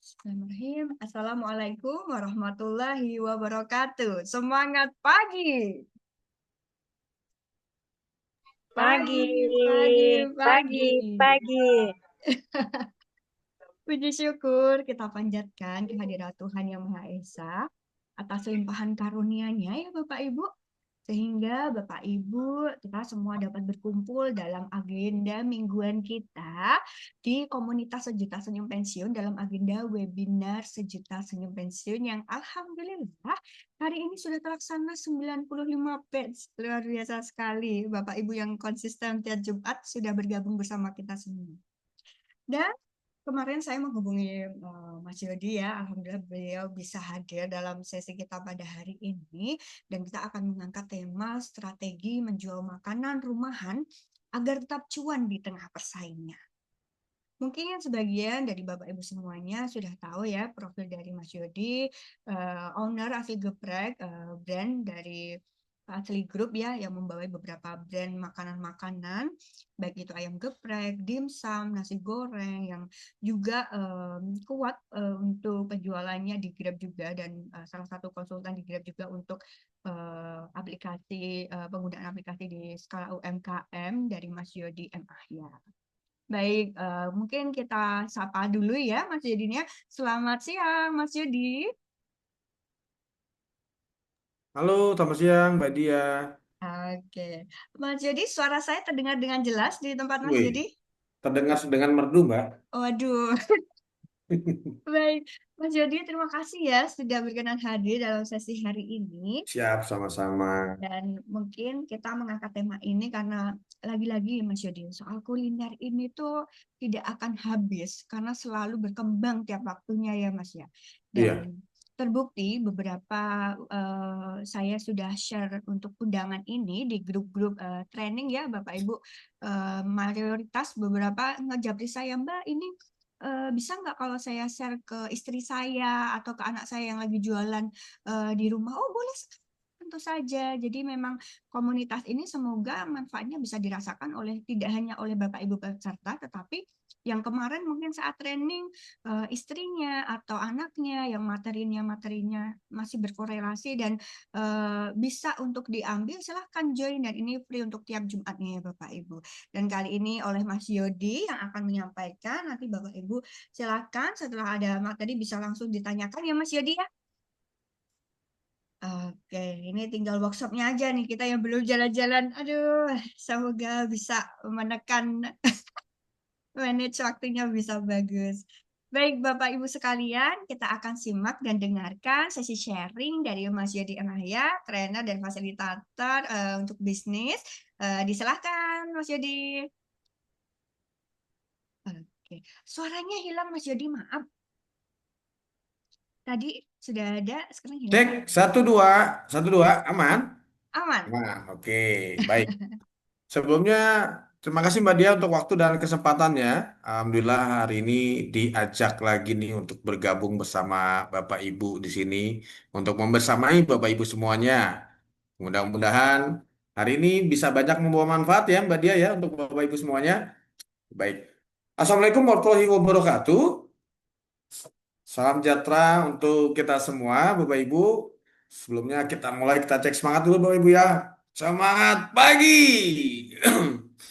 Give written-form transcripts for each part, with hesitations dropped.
Bismillahirrahmanirrahim. Assalamualaikum warahmatullahi wabarakatuh. Semangat pagi. Pagi, Pagi, pagi, pagi, pagi. pagi. Puji syukur kita panjatkan kehadirat Tuhan Yang Maha Esa atas limpahan karunia-Nya ya Bapak Ibu. Sehingga Bapak Ibu kita semua dapat berkumpul dalam agenda mingguan kita di komunitas Sejuta Senyum Pensiun dalam agenda webinar Sejuta Senyum Pensiun yang alhamdulillah hari ini sudah terlaksana 95 batch. Luar biasa sekali Bapak Ibu yang konsisten tiap Jumat sudah bergabung bersama kita semua. Dan kemarin saya menghubungi Mas Yodi ya, alhamdulillah beliau bisa hadir dalam sesi kita pada hari ini dan kita akan mengangkat tema strategi menjual makanan rumahan agar tetap cuan di tengah persaingan. Mungkin sebagian dari Bapak Ibu semuanya sudah tahu ya profil dari Mas Yodi, owner Asli Geprek, brand dari Asli Group ya yang membawa beberapa brand makanan-makanan, baik itu ayam geprek, dimsum, nasi goreng yang juga kuat untuk penjualannya di Grab juga dan salah satu konsultan di Grab juga untuk aplikasi penggunaan aplikasi di skala UMKM dari Mas Yodi M. Ahya. Baik, mungkin kita sapa dulu ya Mas Yudinya. Selamat siang Mas Yudi. Halo, selamat siang, Mbak Dia. Oke, Mas Yudi, suara saya terdengar dengan jelas di tempat Mas Wih, Yudi? terdengar dengan merdu, Mbak. Waduh, baik. Mas Yudi, terima kasih ya sudah berkenan hadir dalam sesi hari ini. Siap, sama-sama. Dan mungkin kita mengangkat tema ini karena lagi-lagi Mas Yodi, soal kuliner ini tuh tidak akan habis karena selalu berkembang tiap waktunya ya Mas ya. Iya, Dan terbukti beberapa saya sudah share untuk undangan ini di grup-grup training ya Bapak Ibu. Mayoritas beberapa ngejapri saya, Mbak ini bisa nggak kalau saya share ke istri saya atau ke anak saya yang lagi jualan di rumah? Oh boleh, tentu saja. Jadi memang komunitas ini semoga manfaatnya bisa dirasakan oleh tidak hanya oleh Bapak Ibu peserta, tetapi yang kemarin mungkin saat training istrinya atau anaknya yang materinya masih berkorelasi dan bisa untuk diambil, silahkan join dan ini free untuk tiap Jumatnya ya Bapak Ibu. Dan kali ini oleh Mas Yodi yang akan menyampaikan, nanti Bapak Ibu silahkan setelah ada materi bisa langsung ditanyakan ya Mas Yodi ya. Oke, ini tinggal workshopnya aja nih. Kita yang belum jalan-jalan, aduh, semoga bisa menekan manage waktunya bisa bagus. Baik, Bapak Ibu sekalian, kita akan simak dan dengarkan sesi sharing dari Mas Yodi Emahya, trainer dan fasilitator untuk bisnis. Disilahkan, Mas Yodi. Oke, suaranya hilang, Mas Yodi, maaf. Tadi sudah ada, sekarang hilang. cek, satu dua, aman? Aman. Aman, oke, baik. Sebelumnya, terima kasih Mbak Dia untuk waktu dan kesempatannya. Alhamdulillah hari ini diajak lagi nih untuk bergabung bersama Bapak Ibu di sini untuk membersamai Bapak Ibu semuanya. Mudah-mudahan hari ini bisa banyak membawa manfaat ya Mbak Dia ya untuk Bapak Ibu semuanya. Baik. Assalamualaikum warahmatullahi wabarakatuh. Salam sejahtera untuk kita semua, Bapak Ibu. Sebelumnya kita mulai kita cek semangat dulu, Bapak Ibu ya. Semangat pagi.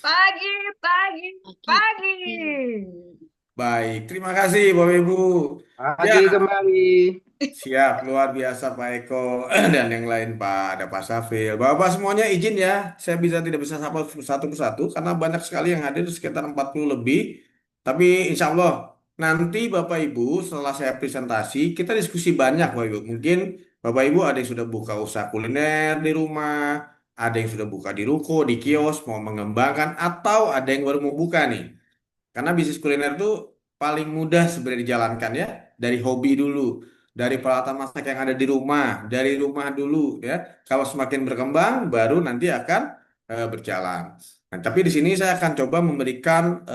Pagi, pagi, Pagi, pagi. pagi. Baik, terima kasih Bapak Ibu. Ya, Pagi kembali. siap luar biasa Pak Eko dan yang lain Pak ada Pak Safil. Bapak semuanya izin ya, saya tidak bisa sapa satu persatu karena banyak sekali yang hadir sekitar 40 lebih. Tapi insya Allah nanti Bapak Ibu setelah saya presentasi kita diskusi banyak Bapak Ibu. Mungkin Bapak Ibu ada yang sudah buka usaha kuliner di rumah, ada yang sudah buka di ruko, di kios, mau mengembangkan atau ada yang baru mau buka nih. Karena bisnis kuliner itu paling mudah sebenarnya dijalankan ya dari hobi dulu, dari peralatan masak yang ada di rumah, dari rumah dulu ya. Kalau semakin berkembang baru nanti akan berjalan. Nah, tapi di sini saya akan coba memberikan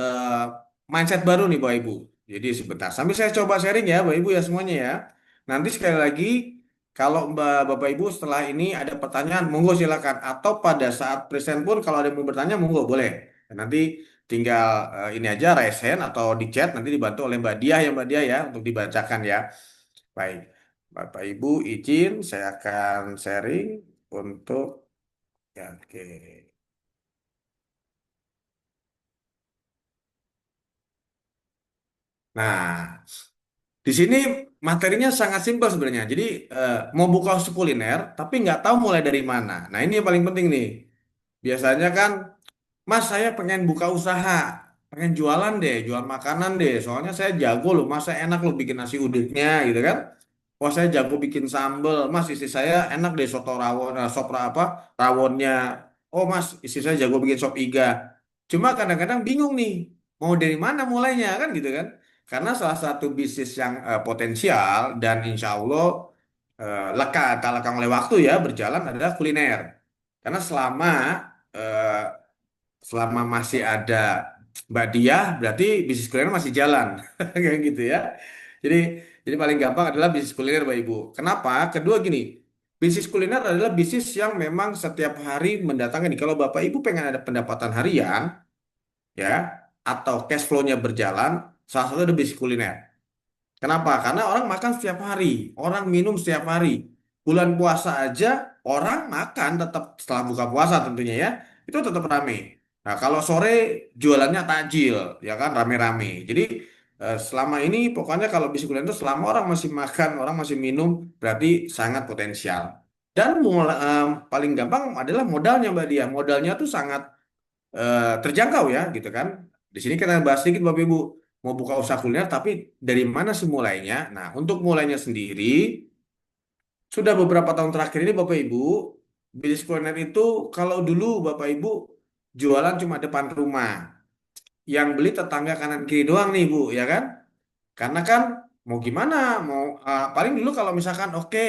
mindset baru nih Bapak Ibu. Jadi sebentar sambil saya coba sharing ya Bapak Ibu ya semuanya ya. Nanti sekali lagi kalau Bapak Ibu setelah ini ada pertanyaan, monggo silakan. Atau pada saat present pun kalau ada yang mau bertanya, monggo boleh. Dan nanti tinggal ini aja raise hand atau di chat nanti dibantu oleh Mbak Diah ya untuk dibacakan ya. Baik, Bapak Ibu izin saya akan sharing untuk ya oke. Nah, di sini materinya sangat simpel sebenarnya. Jadi mau buka usaha kuliner tapi nggak tahu mulai dari mana. Nah, ini yang paling penting nih. Biasanya kan, Mas, saya pengen buka usaha, pengen jualan deh, jual makanan deh. Soalnya saya jago loh, Mas, saya enak loh bikin nasi uduknya gitu kan. Wah, saya jago bikin sambel. Mas, istri saya enak deh soto rawon, sop apa, rawonnya. Oh, Mas, istri saya jago bikin sop iga. Cuma kadang-kadang bingung nih, mau dari mana mulainya kan gitu kan. Karena salah satu bisnis yang potensial dan insya Allah tak lekang oleh waktu ya berjalan adalah kuliner. Karena eh, selama masih ada Mbak Diah, berarti bisnis kuliner masih jalan, kayak gitu ya. Jadi, jadi paling gampang adalah bisnis kuliner, Bapak Ibu. Kenapa? Kedua gini, bisnis kuliner adalah bisnis yang memang setiap hari mendatangkan. Kalau Bapak Ibu pengen ada pendapatan harian, ya, atau cash flow-nya berjalan, salah satu ada bisnis kuliner. Kenapa? Karena orang makan setiap hari, orang minum setiap hari. Bulan puasa aja orang makan tetap setelah buka puasa tentunya ya, itu tetap rame. Nah, kalau sore jualannya takjil, ya kan rame-rame. Jadi selama ini pokoknya kalau bisnis kuliner itu selama orang masih makan, orang masih minum, berarti sangat potensial. Dan paling gampang adalah modalnya Mbak Dia. Modalnya tuh sangat terjangkau ya gitu kan. Di sini kita bahas sedikit Bapak Ibu mau buka usaha kuliner tapi dari mana sih mulainya? Nah, untuk mulainya sendiri sudah beberapa tahun terakhir ini Bapak Ibu bisnis kuliner itu kalau dulu Bapak Ibu jualan cuma depan rumah. Yang beli tetangga kanan kiri doang nih Bu, ya kan? Karena kan mau gimana? Mau paling dulu kalau misalkan oke,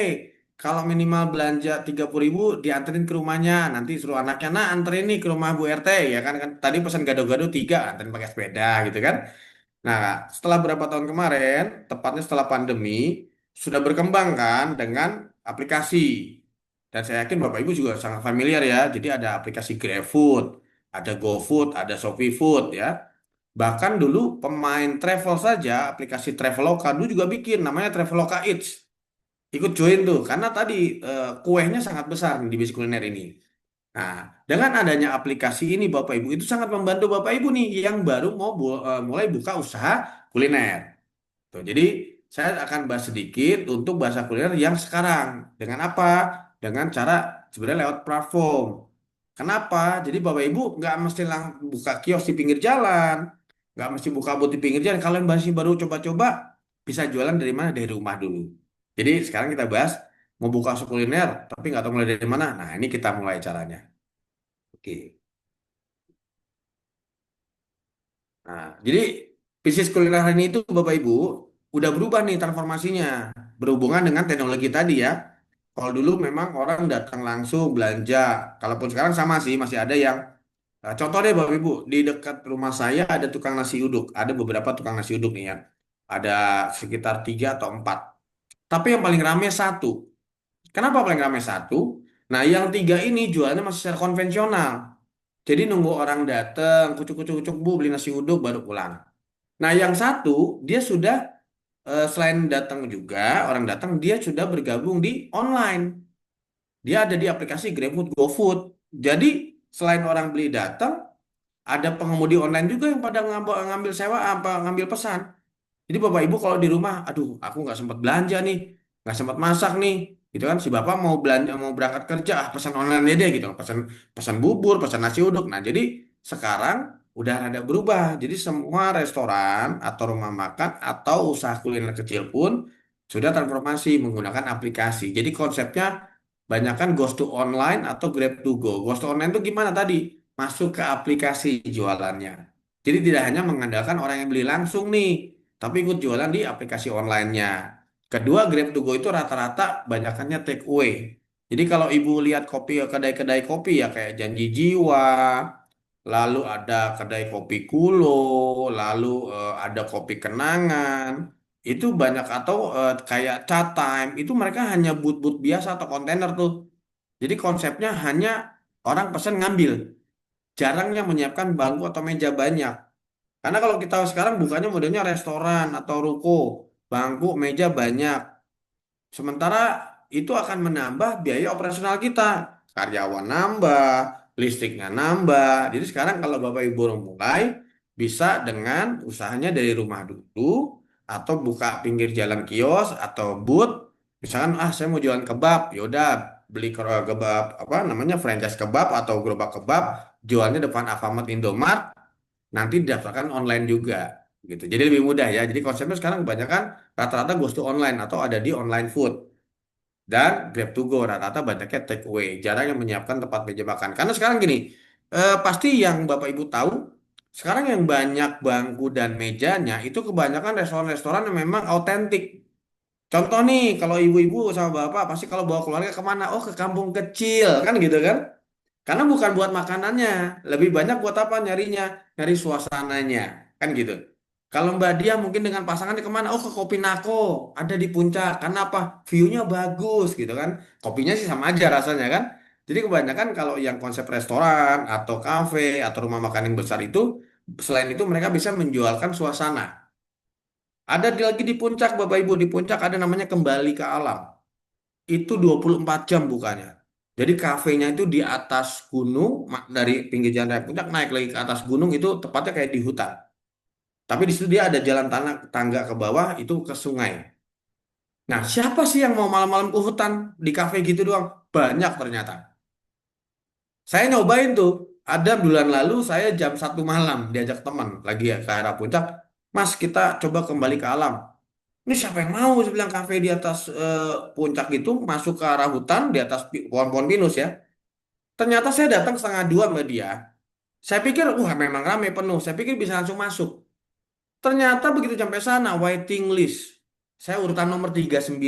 kalau minimal belanja 30.000 dianterin ke rumahnya, nanti suruh anaknya nah anterin nih ke rumah Bu RT ya kan tadi pesan gado-gado tiga anterin pakai sepeda gitu kan. Nah, setelah berapa tahun kemarin, tepatnya setelah pandemi, sudah berkembang kan dengan aplikasi. Dan saya yakin Bapak Ibu juga sangat familiar ya. Jadi ada aplikasi GrabFood, ada GoFood, ada ShopeeFood ya. Bahkan dulu pemain travel saja, aplikasi Traveloka dulu juga bikin namanya Traveloka Eats. Ikut join tuh, karena tadi kuehnya sangat besar nih di bisnis kuliner ini. Nah, dengan adanya aplikasi ini Bapak Ibu itu sangat membantu Bapak Ibu nih yang baru mau mulai buka usaha kuliner. Tuh, jadi saya akan bahas sedikit untuk bahasa kuliner yang sekarang. Dengan apa? Dengan cara sebenarnya lewat platform. Kenapa? Jadi Bapak Ibu nggak mesti buka kios di pinggir jalan, nggak mesti buka booth di pinggir jalan. Kalau yang masih baru coba-coba, bisa jualan dari mana? Dari rumah dulu. Jadi sekarang kita bahas mau buka usaha kuliner, tapi nggak tahu mulai dari mana. Nah, ini kita mulai caranya. Oke. Nah, jadi bisnis kuliner hari ini itu Bapak Ibu udah berubah nih transformasinya berhubungan dengan teknologi tadi ya. Kalau dulu memang orang datang langsung belanja, kalaupun sekarang sama sih masih ada yang contoh deh Bapak Ibu di dekat rumah saya ada tukang nasi uduk, ada beberapa tukang nasi uduk nih ya. Ada sekitar tiga atau empat. Tapi yang paling rame satu. Kenapa paling rame satu? Nah, yang tiga ini jualnya masih secara konvensional. Jadi nunggu orang datang, kucuk-kucuk-kucuk bu beli nasi uduk baru pulang. Nah, yang satu dia sudah selain datang juga orang datang dia sudah bergabung di online. Dia ada di aplikasi GrabFood, GoFood. Jadi selain orang beli datang, ada pengemudi online juga yang pada ngambil, ngambil sewa apa ngambil pesan. Jadi Bapak Ibu kalau di rumah, aduh aku nggak sempat belanja nih, nggak sempat masak nih, gitu kan si Bapak mau belanja mau berangkat kerja, pesan online aja deh gitu, pesan pesan bubur, pesan nasi uduk. Nah jadi sekarang udah ada berubah, jadi semua restoran atau rumah makan atau usaha kuliner kecil pun sudah transformasi menggunakan aplikasi. Jadi konsepnya banyak kan ghost to online atau grab to go. Ghost to online itu gimana tadi? Masuk ke aplikasi jualannya. Jadi tidak hanya mengandalkan orang yang beli langsung nih, tapi ikut jualan di aplikasi online-nya. Kedua, Grab to Go itu rata-rata banyakannya take away. Jadi kalau ibu lihat kopi kedai-kedai kopi ya kayak Janji Jiwa, lalu ada kedai kopi Kulo, lalu ada kopi Kenangan, itu banyak atau kayak Chat Time, itu mereka hanya booth-booth biasa atau kontainer tuh. Jadi konsepnya hanya orang pesan ngambil. jarang yang menyiapkan bangku atau meja banyak. Karena kalau kita sekarang bukanya modelnya restoran atau ruko, bangku, meja banyak. Sementara itu akan menambah biaya operasional kita. Karyawan nambah, listriknya nambah. Jadi sekarang kalau Bapak Ibu mau mulai, bisa dengan usahanya dari rumah dulu, atau buka pinggir jalan kios atau booth. Misalkan, saya mau jualan kebab, yaudah beli kebab, apa namanya, franchise kebab atau gerobak kebab, jualnya depan Alfamart Indomart, nanti didaftarkan online juga. Gitu. Jadi lebih mudah ya. Jadi konsepnya sekarang kebanyakan rata-rata goes to online atau ada di online food. Dan Grab to go rata-rata banyaknya take away, jarang yang menyiapkan tempat meja makan. Karena sekarang gini, pasti yang Bapak Ibu tahu, sekarang yang banyak bangku dan mejanya itu kebanyakan restoran-restoran yang memang autentik. Contoh nih, kalau ibu-ibu sama bapak pasti kalau bawa keluarga kemana? Oh, ke kampung kecil, kan gitu kan? Karena bukan buat makanannya, lebih banyak buat apa nyarinya? Nyari suasananya, kan gitu. Kalau Mbak Dia mungkin dengan pasangannya kemana? Oh, ke Kopi Nako, ada di puncak. Karena apa? View-nya bagus gitu kan. Kopinya sih sama aja rasanya kan. Jadi kebanyakan kalau yang konsep restoran atau kafe atau rumah makan yang besar itu, selain itu mereka bisa menjualkan suasana. Ada lagi di puncak, Bapak Ibu, di puncak ada namanya Kembali ke Alam. Itu 24 jam bukannya. Jadi kafenya itu di atas gunung, dari pinggir jalan raya puncak naik lagi ke atas gunung, itu tepatnya kayak di hutan. Tapi di situ dia ada jalan tanah tangga ke bawah itu ke sungai. Nah, siapa sih yang mau malam-malam ke hutan di kafe gitu doang? Banyak ternyata. Saya nyobain tuh. Ada bulan lalu saya jam 1 malam diajak teman lagi ya ke arah puncak. Mas, kita coba kembali ke alam. Ini siapa yang mau? Saya bilang kafe di atas puncak itu masuk ke arah hutan di atas pohon-pohon pinus ya. Ternyata saya datang setengah 2 sama dia. Saya pikir, wah memang ramai penuh. Saya pikir bisa langsung masuk. Ternyata begitu sampai sana, waiting list. Saya urutan nomor 39.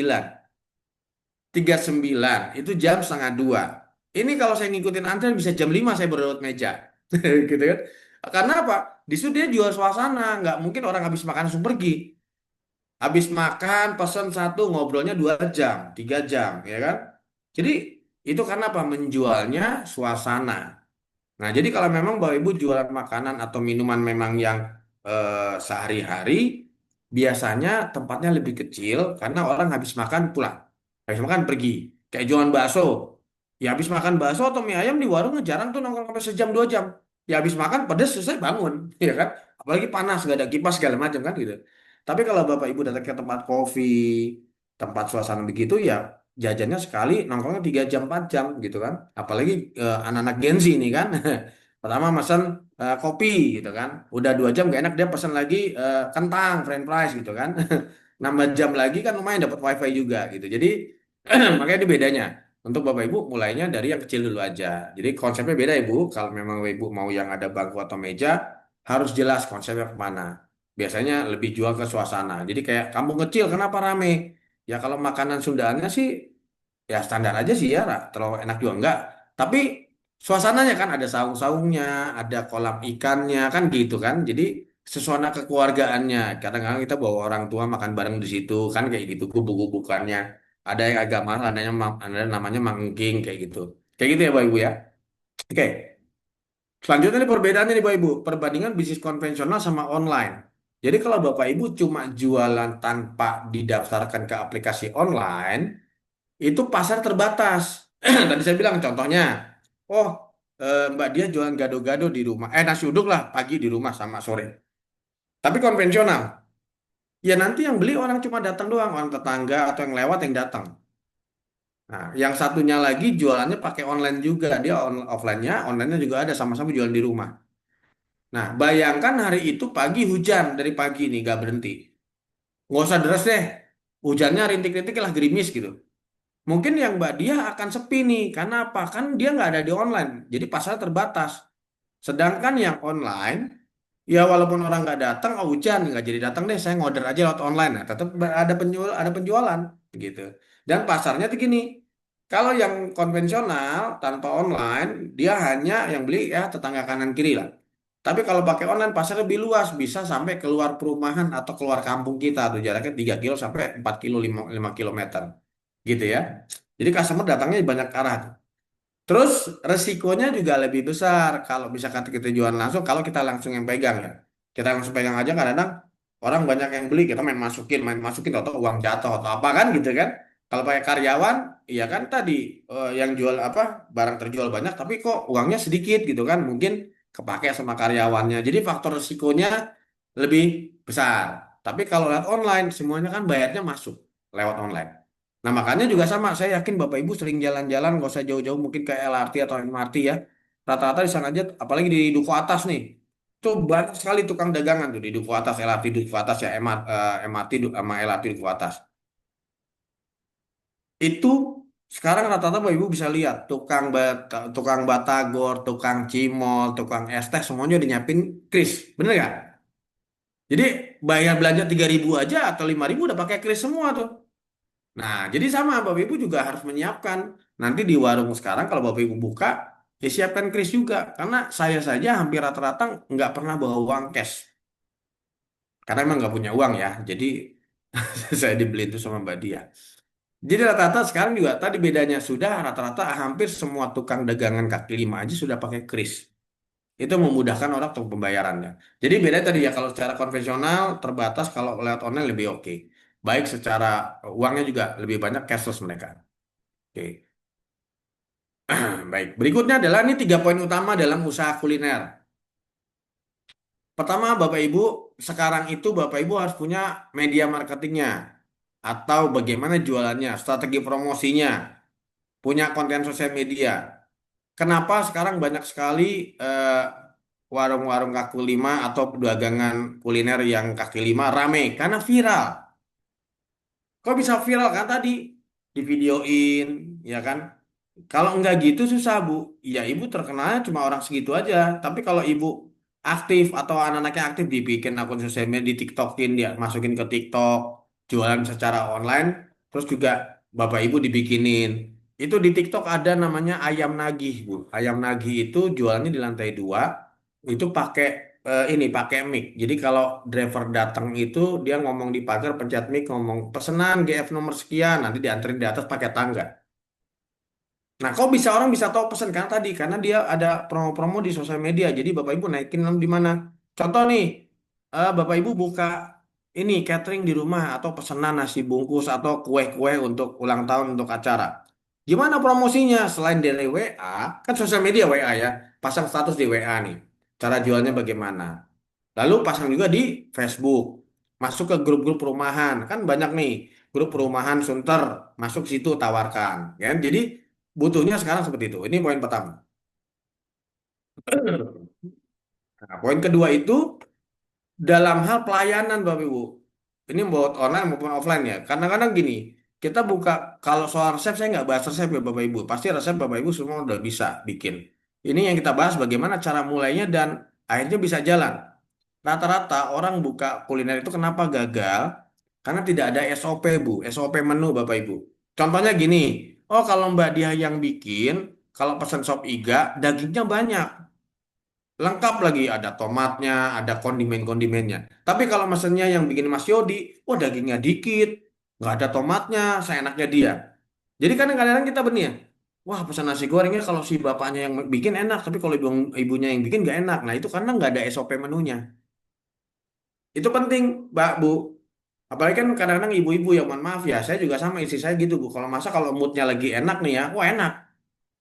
39, itu jam 1:30. Ini kalau saya ngikutin antrian bisa jam 5 saya baru dapat meja. Gitu kan. Karena apa? Di situ dia jual suasana. Nggak mungkin orang habis makan langsung pergi. Habis makan, pesan satu, ngobrolnya 2 jam, 3 jam, ya kan? Jadi itu karena apa? Menjualnya suasana. Nah, jadi kalau memang Bapak Ibu jualan makanan atau minuman memang yang sehari-hari, biasanya tempatnya lebih kecil karena orang habis makan pulang. Habis makan pergi. Kayak jualan bakso. Ya habis makan bakso atau mie ayam di warungnya jarang tuh nongkrong sampai sejam 2 jam. Ya habis makan pedas selesai bangun, ya kan? Apalagi panas, gak ada kipas segala macam kan gitu. Tapi kalau Bapak Ibu datang ke tempat kopi, tempat suasana begitu ya jajannya sekali nongkrongnya 3 jam 4 jam gitu kan. Apalagi anak-anak Gen Z ini kan. Pertama pesan kopi gitu kan. Udah 2 jam gak enak dia pesan lagi kentang, french fries gitu kan. Nambah jam lagi kan lumayan dapat wifi juga gitu. Jadi makanya itu bedanya. Untuk Bapak Ibu mulainya dari yang kecil dulu aja. Jadi konsepnya beda Ibu. Kalau memang Ibu mau yang ada bangku atau meja harus jelas konsepnya kemana. Biasanya lebih jual ke suasana. Jadi kayak kampung kecil kenapa rame? Ya kalau makanan Sundaannya sih ya standar aja sih ya, terlalu enak juga enggak. Tapi suasananya kan ada saung-saungnya, ada kolam ikannya kan gitu kan. Jadi suasana kekeluargaannya. Kadang-kadang kita bawa orang tua makan bareng di situ kan kayak gitu gubuk-gubukannya. Ada yang agak mahal, ada namanya mangking kayak gitu. Kayak gitu ya Bapak Ibu ya. Oke. Selanjutnya nih perbedaannya nih Bapak Ibu, perbandingan bisnis konvensional sama online. Jadi kalau Bapak Ibu cuma jualan tanpa didaftarkan ke aplikasi online, itu pasar terbatas. Tadi saya bilang contohnya, oh Mbak dia jualan gado-gado di rumah, nasi uduk lah pagi di rumah sama sore. Tapi konvensional, ya nanti yang beli orang cuma datang doang, orang tetangga atau yang lewat yang datang. Nah, yang satunya lagi jualannya pakai online juga, dia offline-nya, online-nya juga ada sama-sama jualan di rumah. Nah, bayangkan hari itu pagi hujan dari pagi nih gak berhenti. Nggak usah deras deh, hujannya rintik-rintik lah gerimis gitu. Mungkin yang Mbak Dia akan sepi nih, karena apa? Kan dia nggak ada di online, jadi pasar terbatas. Sedangkan yang online, ya walaupun orang nggak datang, oh hujan nggak jadi datang deh, saya ngorder aja lewat online. Nah, tetap ada penjualan, gitu. Dan pasarnya tuh gini, kalau yang konvensional tanpa online, dia hanya yang beli ya tetangga kanan kiri lah. Tapi kalau pakai online pasar lebih luas, bisa sampai keluar perumahan atau keluar kampung kita tuh jaraknya 3 kilo sampai 4 kilo 5 kilometer gitu ya. Jadi customer datangnya di banyak arah tuh. Terus resikonya juga lebih besar kalau misalkan kita jual langsung, kalau kita langsung yang pegang ya. Kita langsung pegang aja kadang-kadang orang banyak yang beli, kita main masukin atau uang jatuh atau apa kan gitu kan. Kalau pakai karyawan, iya kan tadi yang jual apa barang terjual banyak tapi kok uangnya sedikit gitu kan. Mungkin kepake sama karyawannya. Jadi faktor resikonya lebih besar. Tapi kalau lewat online semuanya kan bayarnya masuk lewat online. Nah, makanya juga sama, saya yakin Bapak Ibu sering jalan-jalan, nggak usah jauh-jauh mungkin ke LRT atau MRT ya. Rata-rata di sana aja, apalagi di Duku Atas nih. Tuh banyak sekali tukang dagangan tuh di Duku Atas, LRT Duku Atas ya, MRT sama LRT Duku Atas. Itu sekarang rata-rata Bapak Ibu bisa lihat, tukang batagor, tukang cimol, tukang es teh, semuanya udah nyiapin kris. Bener nggak? Jadi bayar belanja 3.000 aja atau 5.000 udah pakai kris semua tuh. Nah, jadi sama Bapak Ibu juga harus menyiapkan. Nanti di warung sekarang kalau Bapak Ibu buka, ya siapkan kris juga. Karena saya saja hampir rata-rata nggak pernah bawa uang cash. Karena emang nggak punya uang ya. Jadi saya dibeli itu sama Mbak Dia. Jadi rata-rata sekarang juga tadi bedanya sudah rata-rata hampir semua tukang dagangan kaki lima aja sudah pakai kris. Itu memudahkan orang untuk pembayarannya. Jadi beda tadi ya kalau secara konvensional terbatas kalau lewat online lebih oke. Baik secara uangnya juga lebih banyak cashless mereka. Oke. Baik, berikutnya adalah ini 3 poin utama dalam usaha kuliner. Pertama, Bapak Ibu, sekarang itu Bapak Ibu harus punya media marketingnya atau bagaimana jualannya, strategi promosinya, punya konten sosial media. Kenapa sekarang banyak sekali warung-warung kaki lima atau dagangan kuliner yang kaki lima rame? Karena viral. Kok bisa viral kan tadi? Di videoin, ya kan? Kalau enggak gitu susah, Bu. Ya, Ibu terkenalnya cuma orang segitu aja. Tapi kalau Ibu aktif atau anak-anaknya aktif dibikin akun sosial media, di TikTokin, dia masukin ke TikTok, jualan secara online, terus juga Bapak Ibu dibikinin. Itu di TikTok ada namanya ayam nagih, Bu. Ayam nagih itu jualannya di lantai 2, itu pakai pakai mic. Jadi kalau driver datang itu dia ngomong di pagar, pencet mic, ngomong pesanan GF nomor sekian, nanti dianterin di atas pakai tangga. Nah, kok bisa orang bisa tahu pesan kan tadi? Karena dia ada promo-promo di sosial media. Jadi Bapak Ibu naikin di mana? Contoh nih, Bapak Ibu buka ini catering di rumah atau pesanan nasi bungkus atau kue-kue untuk ulang tahun untuk acara. Gimana promosinya? Selain dari WA, kan sosial media WA ya, pasang status di WA nih. Cara jualnya bagaimana? Lalu pasang juga di Facebook. Masuk ke grup-grup perumahan. Kan banyak nih grup perumahan Sunter. Masuk situ tawarkan. Kan? Jadi butuhnya sekarang seperti itu. Ini poin pertama. Nah, poin kedua itu dalam hal pelayanan Bapak Ibu. Ini buat online maupun offline ya. Kadang-kadang gini, kita buka kalau soal resep saya nggak bahas resep ya Bapak Ibu. Pasti resep Bapak Ibu semua udah bisa bikin. Ini yang kita bahas bagaimana cara mulainya dan akhirnya bisa jalan. Rata-rata orang buka kuliner itu kenapa gagal? Karena tidak ada SOP, Bu. SOP menu, Bapak Ibu. Contohnya gini, oh kalau Mbak Dia yang bikin, kalau pesan sop iga, dagingnya banyak. Lengkap lagi, ada tomatnya, ada kondimen-kondimennya. Tapi kalau mesennya yang bikin Mas Yodi, oh dagingnya dikit, nggak ada tomatnya, seenaknya dia. Jadi kadang-kadang kita benih ya, wah pesan nasi gorengnya kalau si bapaknya yang bikin enak, tapi kalau ibunya yang bikin nggak enak. Nah itu karena nggak ada SOP menunya. Itu penting, Mbak, Bu. Apalagi kan kadang-kadang ibu-ibu yang mohon maaf ya, saya juga sama istri saya gitu, Bu. Kalau masa kalau moodnya lagi enak nih ya, wah enak.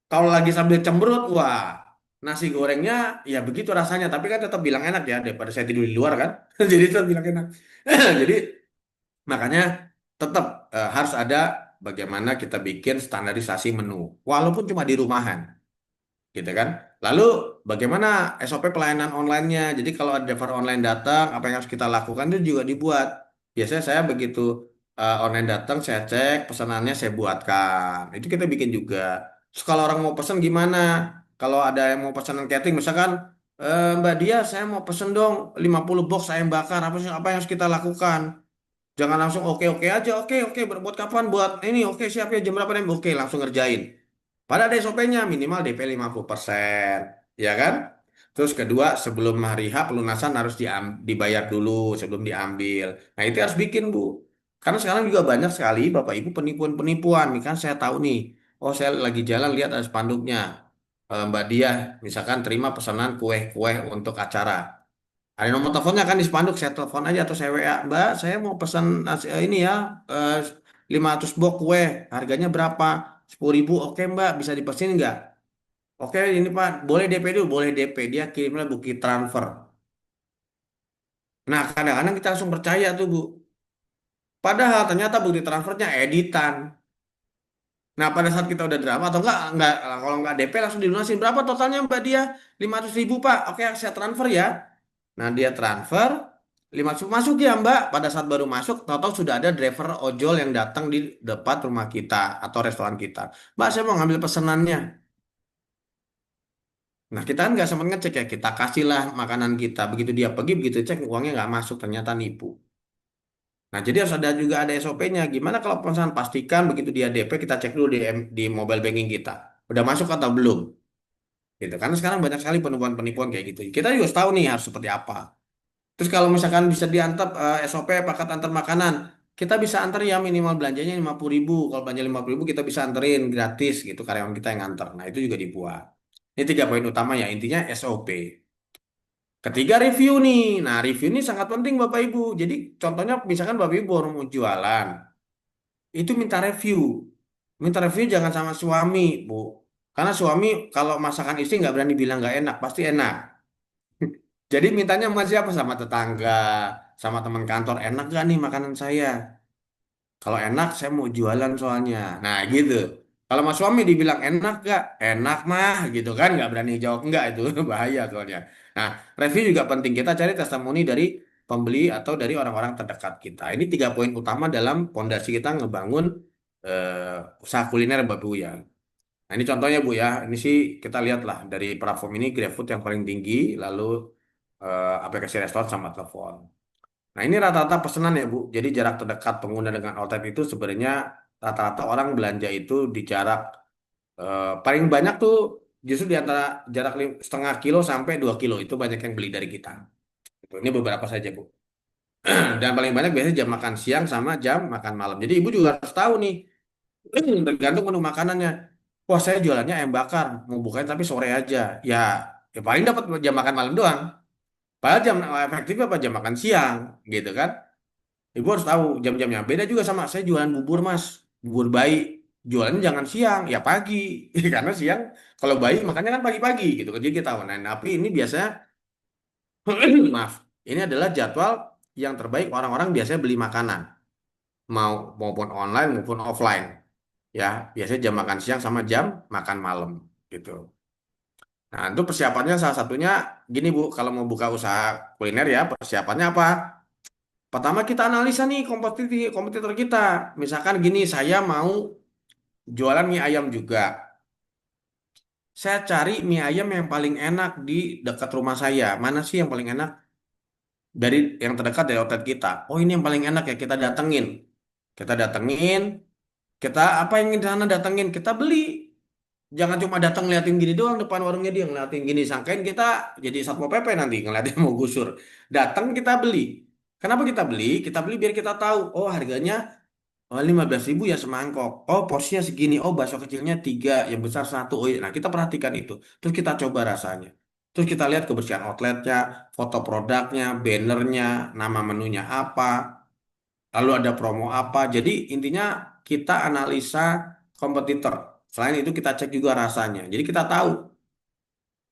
Kalau lagi sambil cemberut, wah nasi gorengnya ya begitu rasanya. Tapi kan tetap bilang enak ya, daripada saya tidur di luar kan. Jadi tetap bilang enak. Jadi makanya tetap harus ada bagaimana kita bikin standarisasi menu. Walaupun cuma di rumahan gitu kan. Lalu bagaimana SOP pelayanan online-nya? Jadi kalau ada driver online datang, apa yang harus kita lakukan itu juga dibuat. Biasanya saya begitu online datang, saya cek pesanannya saya buatkan. Itu kita bikin juga. Terus kalau orang mau pesan gimana? Kalau ada yang mau pesanan catering, misalkan Mbak Dia, saya mau pesen dong 50 box ayam bakar. Apa yang harus kita lakukan? Jangan langsung oke oke aja, oke oke buat kapan buat ini oke siap ya jam berapa nih oke langsung ngerjain. Pada ada SOP-nya minimal DP 50%, ya kan? Terus kedua, sebelum hari H pelunasan harus dibayar dulu sebelum diambil. Nah, itu harus bikin, Bu. Karena sekarang juga banyak sekali Bapak Ibu penipuan-penipuan. Nih kan saya tahu nih, Oh, saya lagi jalan lihat ada spanduknya. Mbak Dia, misalkan terima pesanan kue-kue untuk acara. Ada nomor teleponnya kan di spanduk, saya telepon aja atau saya WA, Mbak, saya mau pesan ini ya, eh, 500 box kue, harganya berapa? 10.000, oke Mbak, bisa dipesin nggak? Oke, ini Pak, boleh DP dulu, boleh DP, dia kirimlah bukti transfer. Nah, kadang-kadang kita langsung percaya tuh Bu, padahal ternyata bukti transfernya editan. Nah, pada saat kita udah drama atau enggak, kalau enggak DP langsung dilunasin. Berapa totalnya Mbak Dia? 500.000 Pak. Oke, saya transfer ya. Nah, dia transfer, 500 masuk ya Mbak. Pada saat baru masuk, tahu-tahu sudah ada driver ojol yang datang di depan rumah kita atau restoran kita. Mbak, saya mau ngambil pesenannya. Nah, kita kan nggak sempat ngecek ya. Kita kasihlah makanan kita. Begitu dia pergi, begitu cek uangnya nggak masuk. Ternyata nipu. Nah, jadi harus ada juga ada SOP-nya. Gimana kalau pemesanan pastikan begitu dia DP, kita cek dulu di mobile banking kita. Udah masuk atau belum? Gitu. Karena sekarang banyak sekali penipuan-penipuan kayak gitu. Kita juga harus tahu nih harus seperti apa. Terus kalau misalkan bisa diantar SOP paket antar makanan, kita bisa antar ya minimal belanjanya 50.000. Kalau belanja 50.000 kita bisa anterin gratis gitu karyawan kita yang antar. Nah itu juga dibuat. Ini 3 poin utama ya intinya SOP. Ketiga review nih. Nah review ini sangat penting Bapak Ibu. Jadi contohnya misalkan Bapak Ibu baru mau jualan, itu minta review. Minta review jangan sama suami Bu. Karena suami kalau masakan istri nggak berani bilang nggak enak, pasti enak. Jadi mintanya sama siapa? Sama tetangga, sama teman kantor. Enak gak nih makanan saya? Kalau enak, saya mau jualan soalnya. Nah gitu. Kalau mas suami dibilang enak gak? Enak mah gitu kan. Nggak berani jawab enggak itu. Bahaya soalnya. Nah review juga penting. Kita cari testimoni dari pembeli atau dari orang-orang terdekat kita. Ini 3 poin utama dalam pondasi kita ngebangun usaha kuliner Bapak Ibu ya. Nah, ini contohnya Bu ya. Ini sih kita lihat lah dari platform ini GrabFood yang paling tinggi, lalu aplikasi restoran sama telepon. Nah, ini rata-rata pesanan ya Bu. Jadi jarak terdekat pengguna dengan outlet itu sebenarnya rata-rata orang belanja itu di jarak paling banyak tuh justru di antara jarak 0,5 kilo sampai 2 kilo itu banyak yang beli dari kita. Ini beberapa saja Bu. Dan paling banyak biasanya jam makan siang sama jam makan malam. Jadi Ibu juga harus tahu nih, tergantung menu makanannya. Wah, saya jualannya ayam bakar, mau bukain tapi sore aja. Ya, ya paling dapat jam makan malam doang. Padahal jam efektif apa jam makan siang, gitu kan? Ibu harus tahu jam-jamnya. Beda juga sama saya jualan bubur, Mas. Bubur bayi. Jualannya jangan siang, ya pagi. Karena siang kalau bayi makannya kan pagi-pagi gitu. Jadi kita tahu. Nah, tapi ini biasanya maaf. Ini adalah jadwal yang terbaik orang-orang biasanya beli makanan, maupun online maupun offline. Ya, biasanya jam makan siang sama jam makan malam gitu. Nah, itu persiapannya salah satunya gini Bu, kalau mau buka usaha kuliner ya, persiapannya apa? Pertama kita analisa nih kompetitor kita. Misalkan gini, saya mau jualan mie ayam juga. Saya cari mie ayam yang paling enak di dekat rumah saya. Mana sih yang paling enak dari yang terdekat dari outlet kita? Oh, ini yang paling enak ya kita datengin. Kita datengin, kita apa yang di sana datengin, kita beli. Jangan cuma datang ngeliatin gini doang depan warungnya dia ngeliatin gini sangkain kita jadi satpol PP nanti ngeliatin mau gusur. Datang kita beli. Kenapa kita beli? Kita beli biar kita tahu. Oh harganya 15.000 ya semangkok. Oh porsinya segini. Oh bakso kecilnya 3, yang besar satu. Oh iya. Nah kita perhatikan itu. Terus kita coba rasanya. Terus kita lihat kebersihan outletnya, foto produknya, bannernya, nama menunya apa, lalu ada promo apa. Jadi intinya kita analisa kompetitor. Selain itu kita cek juga rasanya. Jadi kita tahu.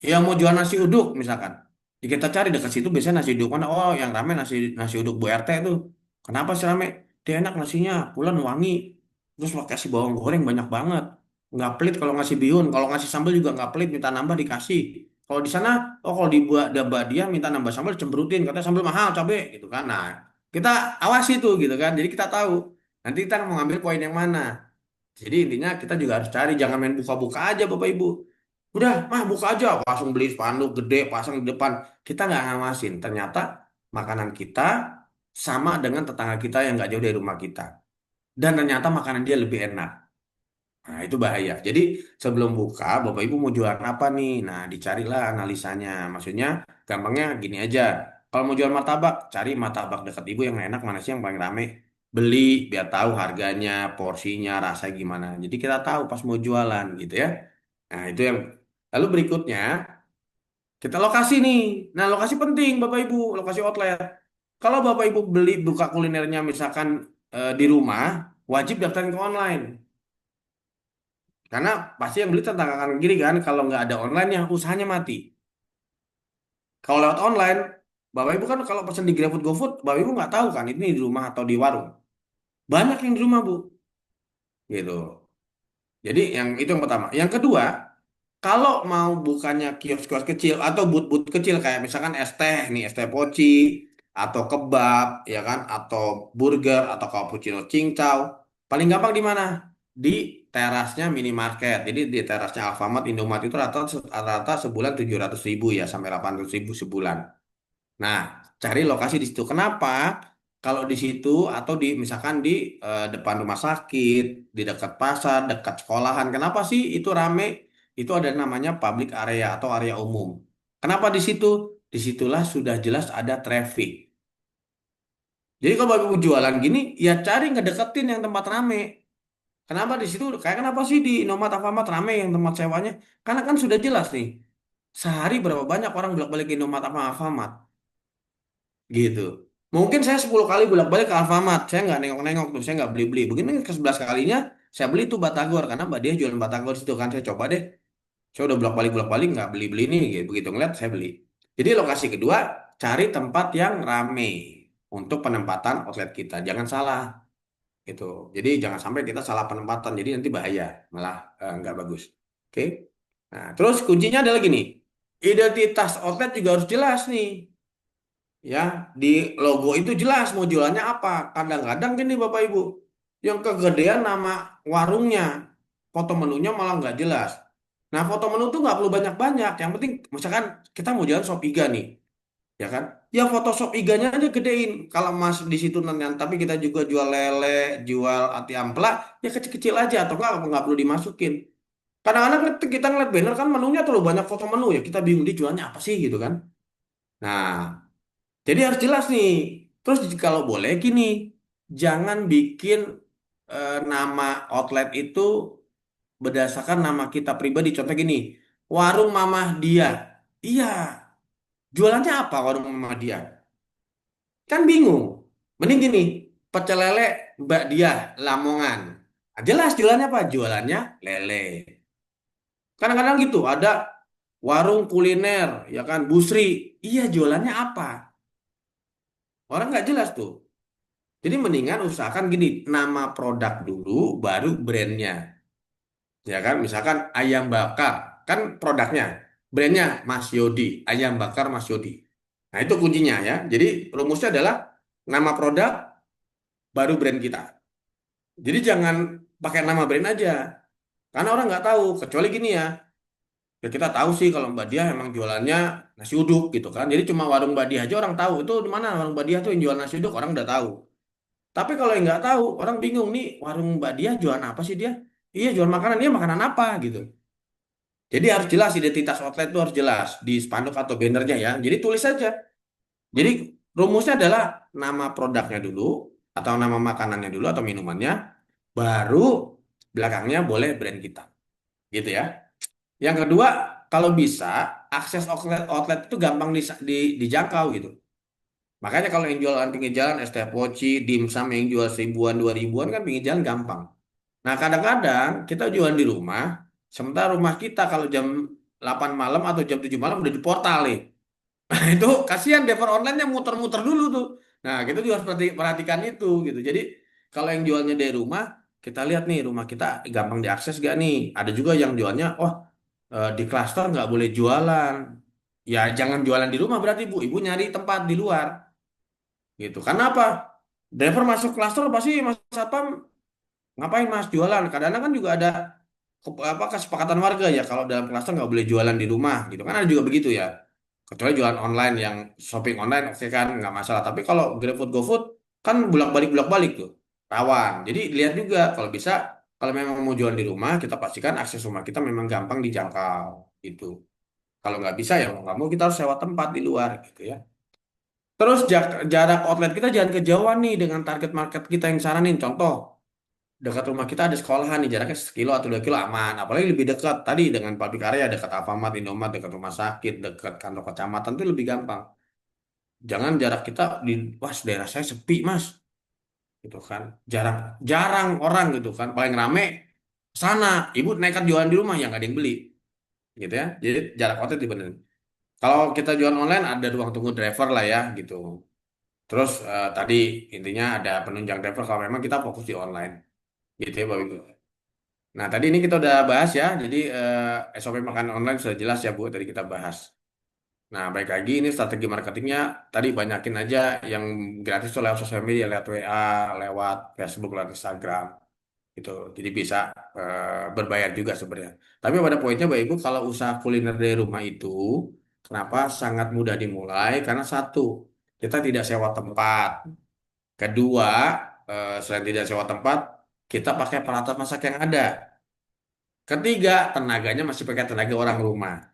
Ya mau jual nasi uduk misalkan. Ya, kita cari dekat situ biasanya nasi uduk mana. Oh yang rame nasi nasi uduk Bu RT tuh. Kenapa sih rame? Dia enak nasinya, pulen wangi. Terus pakai kasih bawang goreng banyak banget. Nggak pelit kalau ngasih bihun. Kalau ngasih sambal juga nggak pelit, minta nambah dikasih. Kalau di sana, oh kalau dibuat dabah dia minta nambah sambal cemberutin. Katanya sambal mahal, cabe gitu kan. Nah, kita awasi tuh gitu kan. Jadi kita tahu. Nanti kita mau ngambil poin yang mana. Jadi intinya kita juga harus cari, jangan main buka-buka aja Bapak Ibu. Udah, mah buka aja, langsung beli spanduk gede, pasang di depan. Kita nggak ngawasin. Ternyata makanan kita sama dengan tetangga kita yang nggak jauh dari rumah kita. Dan ternyata makanan dia lebih enak. Nah, itu bahaya. Jadi sebelum buka, Bapak Ibu mau jualan apa nih? Nah, dicarilah analisanya. Maksudnya gampangnya gini aja. Kalau mau jual martabak, cari martabak dekat Ibu yang enak, mana sih yang paling rame. beli biar tahu harganya, porsinya, rasa gimana. Jadi kita tahu pas mau jualan gitu ya. Nah, itu yang lalu berikutnya kita lokasi nih. Nah, lokasi penting Bapak Ibu, lokasi outlet. Kalau Bapak Ibu beli buka kulinernya misalkan di rumah, wajib daftarin ke online. Karena pasti yang beli tentang kanan kiri kan, kalau nggak ada online yang usahanya mati. Kalau lewat online, Bapak Ibu kan kalau pesan di GrabFood, GoFood, Bapak Ibu nggak tahu kan ini di rumah atau di warung. Banyak yang di rumah Bu, gitu. Jadi yang itu yang pertama. Yang kedua, kalau mau bukannya kios-kios kecil atau but-but kecil kayak misalkan es teh nih, es teh poci atau kebab ya kan atau burger atau cappuccino cincau, paling gampang di mana? Di terasnya minimarket. Jadi di terasnya Alfamart, Indomart itu rata-rata sebulan 700.000 ya sampai 800.000 sebulan. Nah, cari lokasi di situ. Kenapa? Kalau di situ atau di misalkan di depan rumah sakit, di dekat pasar, dekat sekolahan. Kenapa sih itu rame? Itu ada namanya public area atau area umum. Kenapa di situ? Disitulah sudah jelas ada traffic. Jadi kalau bapak ibu jualan gini, ya cari ngedeketin yang tempat rame. Kenapa di situ? Kayak kenapa sih di Indomaret Alfamart rame yang tempat sewanya? Karena kan sudah jelas nih. Sehari berapa banyak orang bolak-balik ke Indomaret sama Alfamart. Gitu. Mungkin saya 10 kali bolak-balik ke Alfamart, saya nggak nengok-nengok tuh, saya nggak beli-beli. Begini ke 11 kalinya, saya beli tuh Batagor, karena Mbak dia jualan Batagor situ kan, saya coba deh. Saya udah bolak-balik nggak beli-beli nih, gitu. Begitu ngeliat, saya beli. Jadi lokasi kedua, cari tempat yang rame untuk penempatan outlet kita. Jangan salah, gitu. Jadi jangan sampai kita salah penempatan, jadi nanti bahaya, malah nggak bagus. Oke? Nah, terus kuncinya adalah gini, identitas outlet juga harus jelas nih. Ya, di logo itu jelas mau jualannya apa. Kadang-kadang gini Bapak Ibu, yang kegedean nama warungnya, foto menunya malah nggak jelas. Nah, foto menu tuh nggak perlu banyak-banyak. Yang penting, misalkan kita mau jualan sop iga nih, ya kan? Ya foto sop iganya aja gedein. Kalau Mas di situ nanti, tapi kita juga jual lele, jual ati ampela, ya kecil-kecil aja atau nggak perlu dimasukin. Kadang-kadang kita ngeliat banner kan menunya terlalu banyak foto menu ya, kita bingung dia jualnya apa sih gitu kan. Nah, jadi harus jelas nih. Terus kalau boleh gini, jangan bikin nama outlet itu berdasarkan nama kita pribadi. Contoh gini, warung Mamah Dia. Iya, jualannya apa warung Mamah Dia? Kan bingung. Mending gini, pecel lele Mbak Dia Lamongan. Nah, jelas jualannya apa? Jualannya lele. Kadang-kadang gitu, ada warung kuliner, ya kan, Busri. Iya, jualannya apa? Orang nggak jelas tuh. Jadi mendingan usahakan gini, nama produk dulu, baru brandnya. Ya kan, misalkan ayam bakar, kan produknya. Brandnya Mas Yodi, ayam bakar Mas Yodi. Nah itu kuncinya ya. Jadi rumusnya adalah nama produk, baru brand kita. Jadi jangan pakai nama brand aja. Karena orang nggak tahu, kecuali gini ya. Ya kita tahu sih kalau Mbak Dia emang jualannya nasi uduk gitu kan. Jadi cuma warung Mbak Dia aja orang tahu. Itu di mana warung Mbak Dia tuh yang jual nasi uduk, orang udah tahu. Tapi kalau yang nggak tahu, orang bingung nih warung Mbak Dia jualan apa sih dia? Iya jual makanan, dia makanan apa gitu. Jadi harus jelas identitas outlet itu harus jelas di spanduk atau bannernya ya. Jadi tulis saja. Jadi rumusnya adalah nama produknya dulu atau nama makanannya dulu atau minumannya, baru belakangnya boleh brand kita. Gitu ya. Yang kedua, kalau bisa akses outlet itu gampang dijangkau gitu. Makanya kalau yang jualan pinggir jalan, es teh poci, dimsum yang jual 1.000-an, 2.000-an kan pinggir jalan gampang. Nah, kadang-kadang kita jualan di rumah, sementara rumah kita kalau jam 8 malam atau jam 7 malam udah di portal nih. Nah, itu kasihan driver online-nya muter-muter dulu tuh. Nah, kita juga harus perhatikan itu gitu. Jadi, kalau yang jualnya dari rumah, kita lihat nih rumah kita gampang diakses gak nih. Ada juga yang jualnya, oh di klaster nggak boleh jualan. Ya, jangan jualan di rumah berarti Bu. Ibu nyari tempat di luar gitu. Karena apa? Driver masuk klaster pasti Mas Satpam ngapain Mas jualan? Kadang-kadang kan juga ada apa kesepakatan warga ya kalau dalam klaster nggak boleh jualan di rumah gitu kan ada juga begitu ya. Kecuali jualan online yang shopping online oke kan nggak masalah. Tapi kalau GrabFood, GoFood kan bolak-balik tuh rawan. Jadi lihat juga kalau bisa kalau memang mau jualan di rumah kita pastikan akses rumah kita memang gampang dijangkau gitu. Kalau nggak bisa ya mau nggak mau kita harus sewa tempat di luar gitu ya. Terus jarak outlet kita jangan kejauhan nih dengan target market kita yang saranin. Contoh, dekat rumah kita ada sekolahan nih, jaraknya 1 kilo atau 2 kilo aman. Apalagi lebih dekat tadi dengan public area, dekat Alfamart, Indomaret, dekat rumah sakit, dekat kantor kecamatan itu lebih gampang. Jangan jarak kita di, wah daerah saya sepi mas, gitu kan. Jarang, jarang orang gitu kan. Paling rame sana, ibu nekat jualan di rumah yang nggak ada yang beli, gitu ya. Jadi jarak outlet dibenerin. Kalau kita jualan online ada ruang tunggu driver lah ya, gitu. Terus tadi intinya ada penunjang driver kalau memang kita fokus di online, gitu ya Bapak Ibu. Nah, tadi ini kita udah bahas ya. Jadi SOP makan online sudah jelas ya Bu, tadi kita bahas. Nah, baik lagi ini strategi marketingnya tadi banyakin aja yang gratis tuh lewat sosial media, lewat WA, lewat Facebook, lewat Instagram gitu. Jadi bisa berbayar juga sebenarnya. Tapi pada poinnya Bapak Ibu kalau usaha kuliner dari rumah itu kenapa sangat mudah dimulai? Karena satu, kita tidak sewa tempat. Kedua, selain tidak sewa tempat, kita pakai peralatan masak yang ada. Ketiga, tenaganya masih pakai tenaga orang rumah.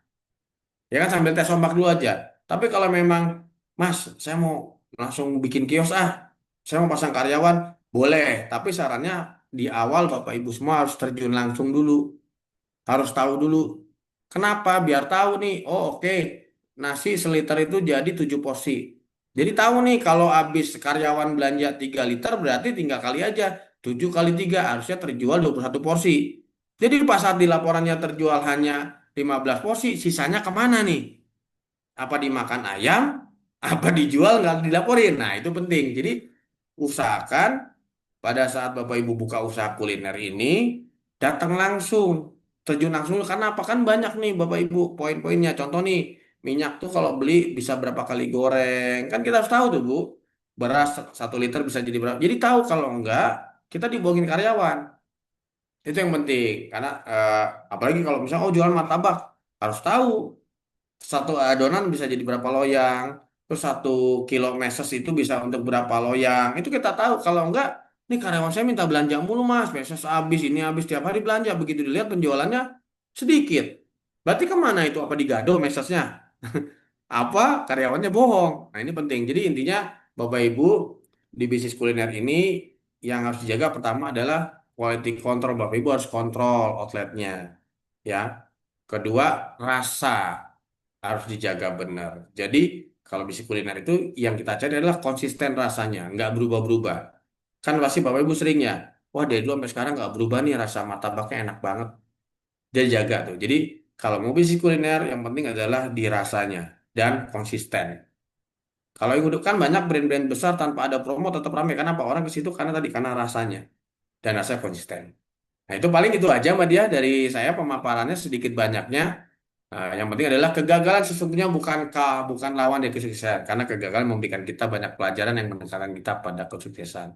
Ya kan sambil tes ombak dulu aja. Tapi kalau memang, Mas, saya mau langsung bikin kios saya mau pasang karyawan, boleh. Tapi sarannya di awal Bapak Ibu semua harus terjun langsung dulu. Harus tahu dulu. Kenapa? Biar tahu nih, oh oke, nasi seliter itu jadi 7 porsi. Jadi tahu nih kalau habis karyawan belanja 3 liter berarti tinggal kali aja. 7 kali 3 harusnya terjual 21 porsi. Jadi pas saat di laporannya terjual hanya 15 porsi, sisanya kemana nih? Apa dimakan ayam? Apa dijual nggak dilaporin? Nah itu penting. Jadi usahakan pada saat Bapak Ibu buka usaha kuliner ini, datang langsung, terjun langsung. Karena apa kan banyak nih Bapak Ibu poin-poinnya. Contoh nih, minyak tuh kalau beli bisa berapa kali goreng. Kan kita harus tahu tuh Bu, beras 1 liter bisa jadi berapa. Jadi tahu kalau enggak, kita dibohongin karyawan. Itu yang penting. Karena apalagi kalau misalnya oh jualan martabak, harus tahu satu adonan bisa jadi berapa loyang, terus 1 kilo meses itu bisa untuk berapa loyang. Itu kita tahu. Kalau enggak, nih karyawan saya minta belanja mulu mas, meses habis, ini habis tiap hari belanja. Begitu dilihat penjualannya sedikit. Berarti kemana itu? Apa digado mesesnya? Apa karyawannya bohong? Nah ini penting. Jadi intinya Bapak Ibu di bisnis kuliner ini yang harus dijaga pertama adalah quality control. Bapak Ibu harus kontrol outletnya, ya. Kedua, rasa harus dijaga benar. Jadi kalau bisnis kuliner itu yang kita cari adalah konsisten rasanya, nggak berubah-berubah. Kan pasti Bapak Ibu sering ya, wah dari dulu sampai sekarang nggak berubah nih rasa martabaknya enak banget. Dia jaga tuh. Jadi kalau mau bisnis kuliner yang penting adalah di rasanya dan konsisten. Kalau yang udah kan banyak brand-brand besar tanpa ada promo tetap ramai. Kenapa? Orang ke situ karena tadi karena rasanya dan rasa konsisten. Nah itu paling itu aja Mbak Dia dari saya pemaparannya sedikit banyaknya. Yang penting adalah kegagalan sesungguhnya bukan lawan dari kesuksesan, karena kegagalan memberikan kita banyak pelajaran yang mendekatkan kita pada kesuksesan.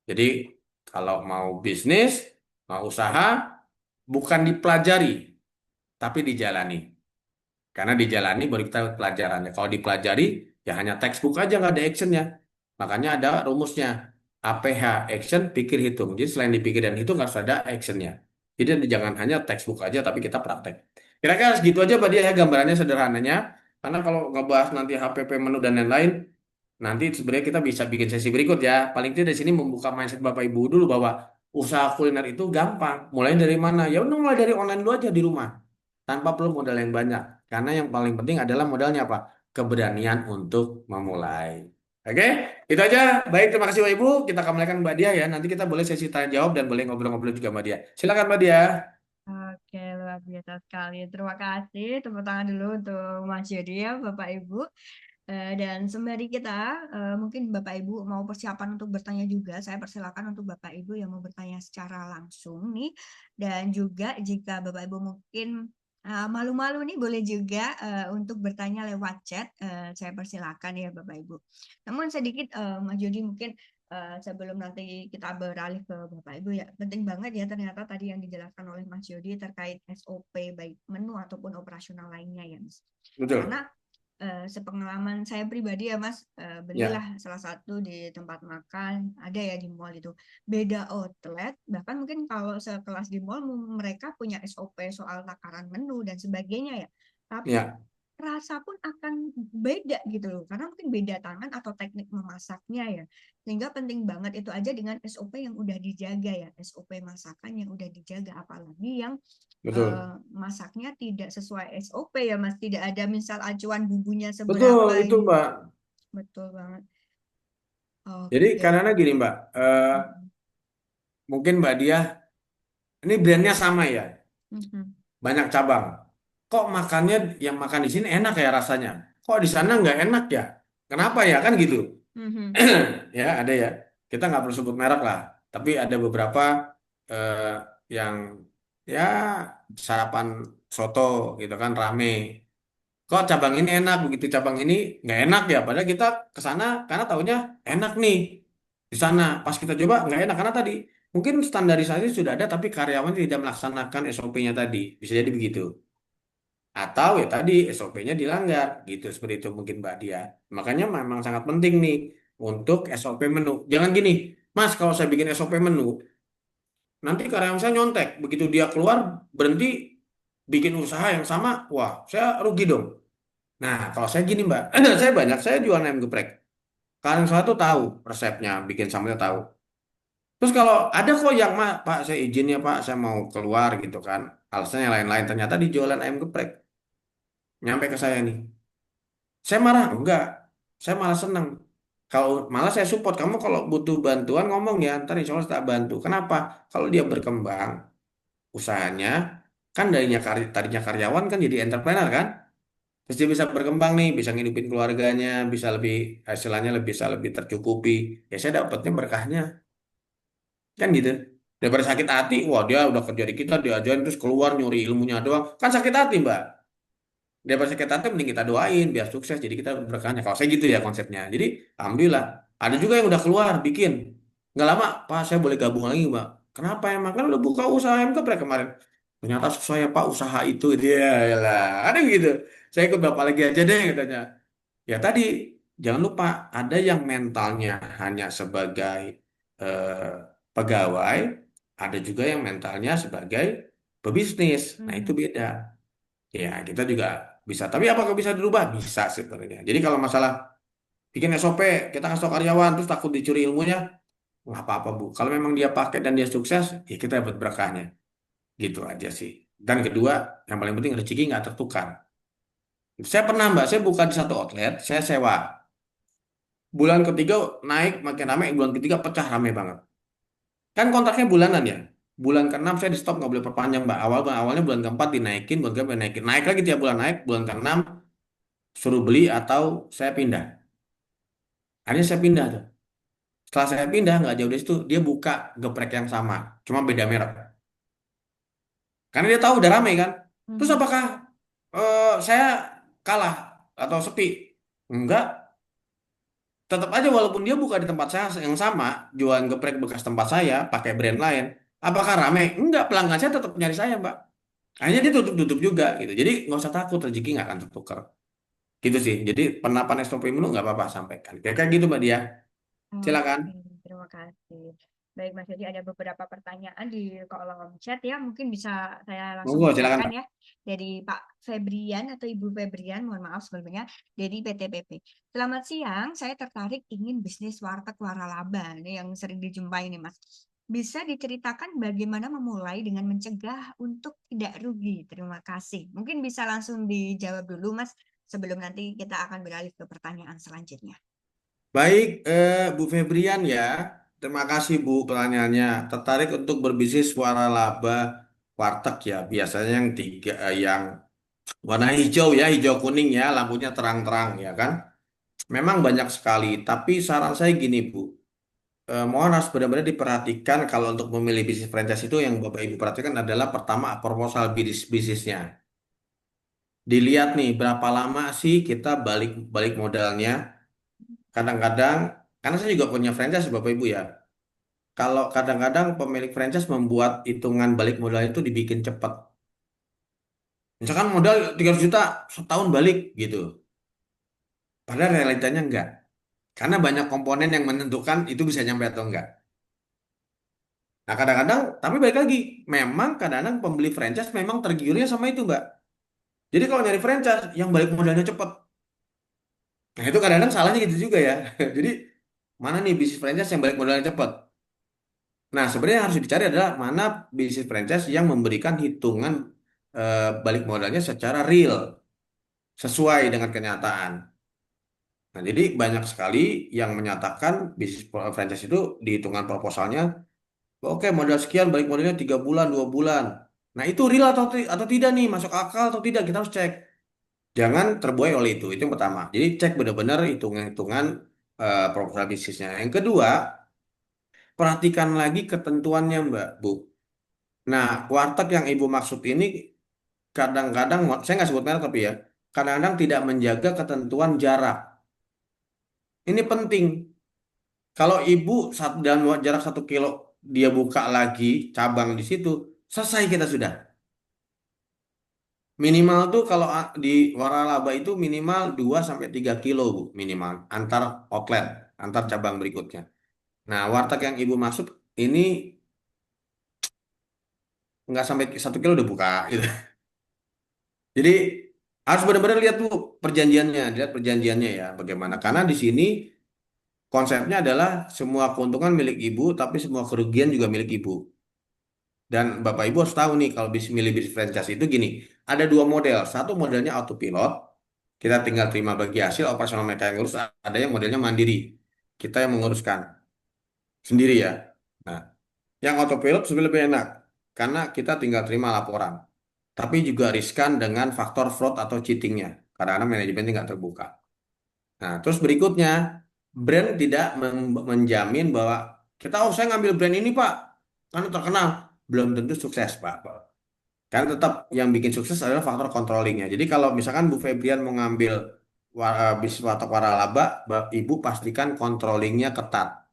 Jadi kalau mau bisnis, mau usaha, bukan dipelajari, tapi dijalani. Karena dijalani baru kita pelajarannya. Kalau dipelajari, ya hanya textbook aja nggak ada actionnya. Makanya ada rumusnya. APH, action, pikir, hitung. Jadi selain dipikir dan hitung harus ada actionnya. Jadi jangan hanya textbook aja, tapi kita praktek. Kira-kira segitu aja Pak dia ya gambarannya sederhananya. Karena kalau ngebahas nanti HPP menu dan lain-lain, nanti sebenarnya kita bisa bikin sesi berikut ya. Paling tidak di sini membuka mindset Bapak Ibu dulu bahwa usaha kuliner itu gampang. Mulai dari mana? Ya udah mulai dari online dulu aja di rumah tanpa perlu modal yang banyak. Karena yang paling penting adalah modalnya apa? Keberanian untuk memulai. Oke, itu aja. Baik, terima kasih Bapak Ibu. Kita kembalikan Mbak Dia ya. Nanti kita boleh sesi tanya jawab dan boleh ngobrol-ngobrol juga Mbak Dia. Silakan Mbak Dia. Oke, luar biasa sekali. Terima kasih. Tepuk tangan dulu untuk Mas Yodi ya, Bapak Ibu. Dan sembari kita, mungkin Bapak Ibu mau persiapan untuk bertanya juga, saya persilakan untuk Bapak Ibu yang mau bertanya secara langsung nih. Dan juga jika Bapak Ibu mungkin malu-malu nih, boleh juga untuk bertanya lewat chat. Saya persilakan ya Bapak Ibu. Namun sedikit Mas Jody mungkin sebelum nanti kita beralih ke Bapak Ibu ya, penting banget ya ternyata tadi yang dijelaskan oleh Mas Jody terkait SOP baik menu ataupun operasional lainnya ya Mas. Betul. Karena sepengalaman saya pribadi ya Mas, Ya, belilah salah satu di tempat makan, ada ya di mall itu. Beda outlet, bahkan mungkin kalau sekelas di mall mereka punya SOP soal takaran menu dan sebagainya ya. Tapi ya. rasa pun akan beda gitu loh, karena mungkin beda tangan atau teknik memasaknya ya. Sehingga penting banget itu aja dengan SOP yang udah dijaga ya, SOP masakan yang udah dijaga, apalagi yang Betul. masaknya tidak sesuai SOP ya Mas, tidak ada misal acuan bumbunya Betul seberapa itu, gitu. Mbak. Betul banget. Jadi Oke. karena gini, Mbak, Mhm. mungkin Mbak Dia ini brandnya sama ya, Mhm. banyak cabang. Kok makannya yang makan di sini enak ya rasanya? Kok di sana nggak enak ya? Kenapa ya kan gitu? Mhm. Ya ada ya. Kita nggak perlu sebut merek lah. Tapi ada beberapa eh, yang ya sarapan soto gitu kan rame. Kok cabang ini enak, begitu cabang ini nggak enak ya? Padahal kita ke sana karena taunya enak nih di sana. Pas kita coba nggak enak karena tadi mungkin standarisasi sudah ada, tapi karyawan tidak melaksanakan SOP-nya tadi. Bisa jadi begitu. Atau ya tadi SOP-nya dilanggar gitu seperti itu mungkin Mbak Dia. Makanya memang sangat penting nih untuk SOP menu. Jangan gini, Mas, kalau saya bikin SOP menu, nanti karyawan saya nyontek. Begitu dia keluar berhenti bikin usaha yang sama, wah, saya rugi dong. Nah, kalau saya gini Mbak, saya jual ayam geprek. Kalian saya tuh tahu resepnya, bikin sambelnya tahu. Terus kalau ada kok yang Pak, saya izin ya Pak, saya mau keluar gitu kan. Alasannya lain-lain, ternyata di jualan ayam geprek. Nyampe ke saya nih. Saya marah, enggak. Saya malah senang. Kalau malah saya support kamu kalau butuh bantuan ngomong ya, ntar insya Allah tak bantu. Kenapa? Kalau dia berkembang usahanya, kan tadinya karyawan kan jadi entrepreneur kan? Terus dia bisa berkembang nih, bisa ngidupin keluarganya, bisa lebih hasilnya bisa lebih tercukupi. Ya saya dapatnya berkahnya, kan gitu. Daripada sakit hati, wah dia udah kerja di kita, diajarin terus keluar nyuri ilmunya doang, kan sakit hati Mbak. Daripada sakit hati mending kita doain biar sukses jadi kita berkahnya kalau saya gitu ya konsepnya. Jadi alhamdulillah ada juga yang udah keluar bikin nggak lama Pak saya boleh gabung lagi Mbak. Kenapa emang kan udah buka usaha yang keprek kemarin, ternyata susah ya Pak usaha itu dia ya lah ada gitu. Saya ikut Bapak lagi aja deh katanya. Ya tadi jangan lupa ada yang mentalnya hanya sebagai eh, pegawai, ada juga yang mentalnya sebagai pebisnis. Nah itu Mhm. beda. Ya, kita juga bisa. Tapi apakah bisa dirubah? Bisa sebenarnya. Jadi kalau masalah bikin SOP, kita kasih tahu karyawan, terus takut dicuri ilmunya, nggak apa-apa, Bu. Kalau memang dia pakai dan dia sukses, ya kita dapat berkahnya. Gitu aja sih. Dan kedua, yang paling penting rezeki nggak tertukar. Saya pernah, Mbak, saya buka di satu outlet, saya sewa. Bulan ketiga naik, makin ramai, bulan ketiga pecah rame banget. Kan kontraknya bulanan ya. Bulan ke-6 saya di stop nggak boleh perpanjang, Mbak. Awalnya bulan keempat dinaikin, bulan keempat dinaikin. Naik lagi tiap bulan naik, bulan ke-6 suruh beli atau saya pindah. Akhirnya saya pindah tuh. Setelah saya pindah nggak jauh dari situ dia buka geprek yang sama, cuma beda merek. Karena dia tahu udah ramai kan. Terus Mhm. apakah saya kalah atau sepi? Enggak. Tetap aja walaupun dia buka di tempat saya yang sama, jualan geprek bekas tempat saya pakai brand lain. Apakah ramai? Enggak. Pelanggan saya tetap nyari saya, Mbak. Akhirnya dia tutup-tutup juga gitu. Jadi nggak usah takut rezeki nggak akan tertukar. Gitu sih. Jadi penerapan SOP mulu nggak apa-apa sampaikan. Kayak gitu, Mbak Dia. Silakan. Oke, terima kasih. Baik, Mas, jadi ada beberapa pertanyaan di kolom chat ya, mungkin bisa saya langsung Monggo, silakan, bacakan Pak. ya. Dari Pak Febrian atau Ibu Febrian, mohon maaf sebelumnya, dari PTPP. Selamat siang, saya tertarik ingin bisnis warteg waralaba, ini yang sering dijumpai nih, Mas. Bisa diceritakan bagaimana memulai dengan mencegah untuk tidak rugi? Terima kasih. Mungkin bisa langsung dijawab dulu, Mas, sebelum nanti kita akan beralih ke pertanyaan selanjutnya. Baik, Bu Febrian ya. Terima kasih Bu pertanyaannya. Tertarik untuk berbisnis waralaba warteg ya. Biasanya yang yang warna hijau ya, hijau kuning ya, lampunya terang-terang ya kan. Memang banyak sekali. Tapi saran saya gini Bu, mohon harus benar-benar diperhatikan kalau untuk memilih bisnis franchise itu yang Bapak Ibu perhatikan adalah pertama proposal bisnisnya. Dilihat nih berapa lama sih kita balik balik modalnya. Kadang-kadang, karena saya juga punya franchise Bapak Ibu ya. Kalau kadang-kadang pemilik franchise membuat hitungan balik modal itu dibikin cepat. Misalkan modal 300 juta setahun balik gitu. Padahal realitanya enggak. Karena banyak komponen yang menentukan itu bisa nyampe atau enggak. Nah kadang-kadang, tapi balik lagi, memang kadang-kadang pembeli franchise memang tergiurnya sama itu Mbak. Jadi kalau nyari franchise yang balik modalnya cepat, nah itu kadang-kadang salahnya gitu juga ya. Jadi mana nih bisnis franchise yang balik modalnya cepat? Nah, sebenarnya yang harus dicari adalah mana bisnis franchise yang memberikan hitungan balik modalnya secara real, sesuai dengan kenyataan. Nah, jadi banyak sekali yang menyatakan bisnis franchise itu di hitungan proposalnya, oke modal sekian, balik modalnya 3 bulan, 2 bulan. Nah, itu real atau tidak nih, masuk akal atau tidak, kita harus cek. Jangan terbuai oleh itu yang pertama. Jadi cek benar-benar hitungan-hitungan proposal bisnisnya. Yang kedua, perhatikan lagi ketentuannya, Mbak, Bu. Nah, warteg yang Ibu maksud ini kadang-kadang, saya nggak sebut merek tapi ya, kadang-kadang tidak menjaga ketentuan jarak. Ini penting. Kalau Ibu dalam jarak 1 kilo dia buka lagi cabang di situ, selesai kita sudah. Minimal tuh kalau di waralaba itu minimal 2 sampai 3 kilo Bu, minimal antar outlet, antar cabang berikutnya. Nah, warteg yang Ibu maksud ini nggak sampai 1 kilo udah buka gitu. Jadi harus benar-benar lihat Bu perjanjiannya, lihat perjanjiannya ya bagaimana. Karena di sini konsepnya adalah semua keuntungan milik Ibu, tapi semua kerugian juga milik Ibu. Dan Bapak Ibu harus tahu nih kalau milih bisnis franchise itu gini, ada dua model. Satu modelnya autopilot, kita tinggal terima bagi hasil operasional mereka yang ngurus. Ada yang modelnya mandiri, kita yang menguruskan sendiri ya. Nah, yang autopilot sebenarnya lebih enak karena kita tinggal terima laporan. Tapi juga riskan dengan faktor fraud atau cheatingnya. Kadang-kadang manajemennya nggak terbuka. Nah, terus berikutnya, brand tidak menjamin bahwa kita, oh saya ngambil brand ini Pak, karena terkenal. Belum tentu sukses Pak. Kan tetap yang bikin sukses adalah faktor controllingnya. Jadi kalau misalkan Bu Febrian mau ngambil bisnis watak waralaba, Ibu pastikan controllingnya ketat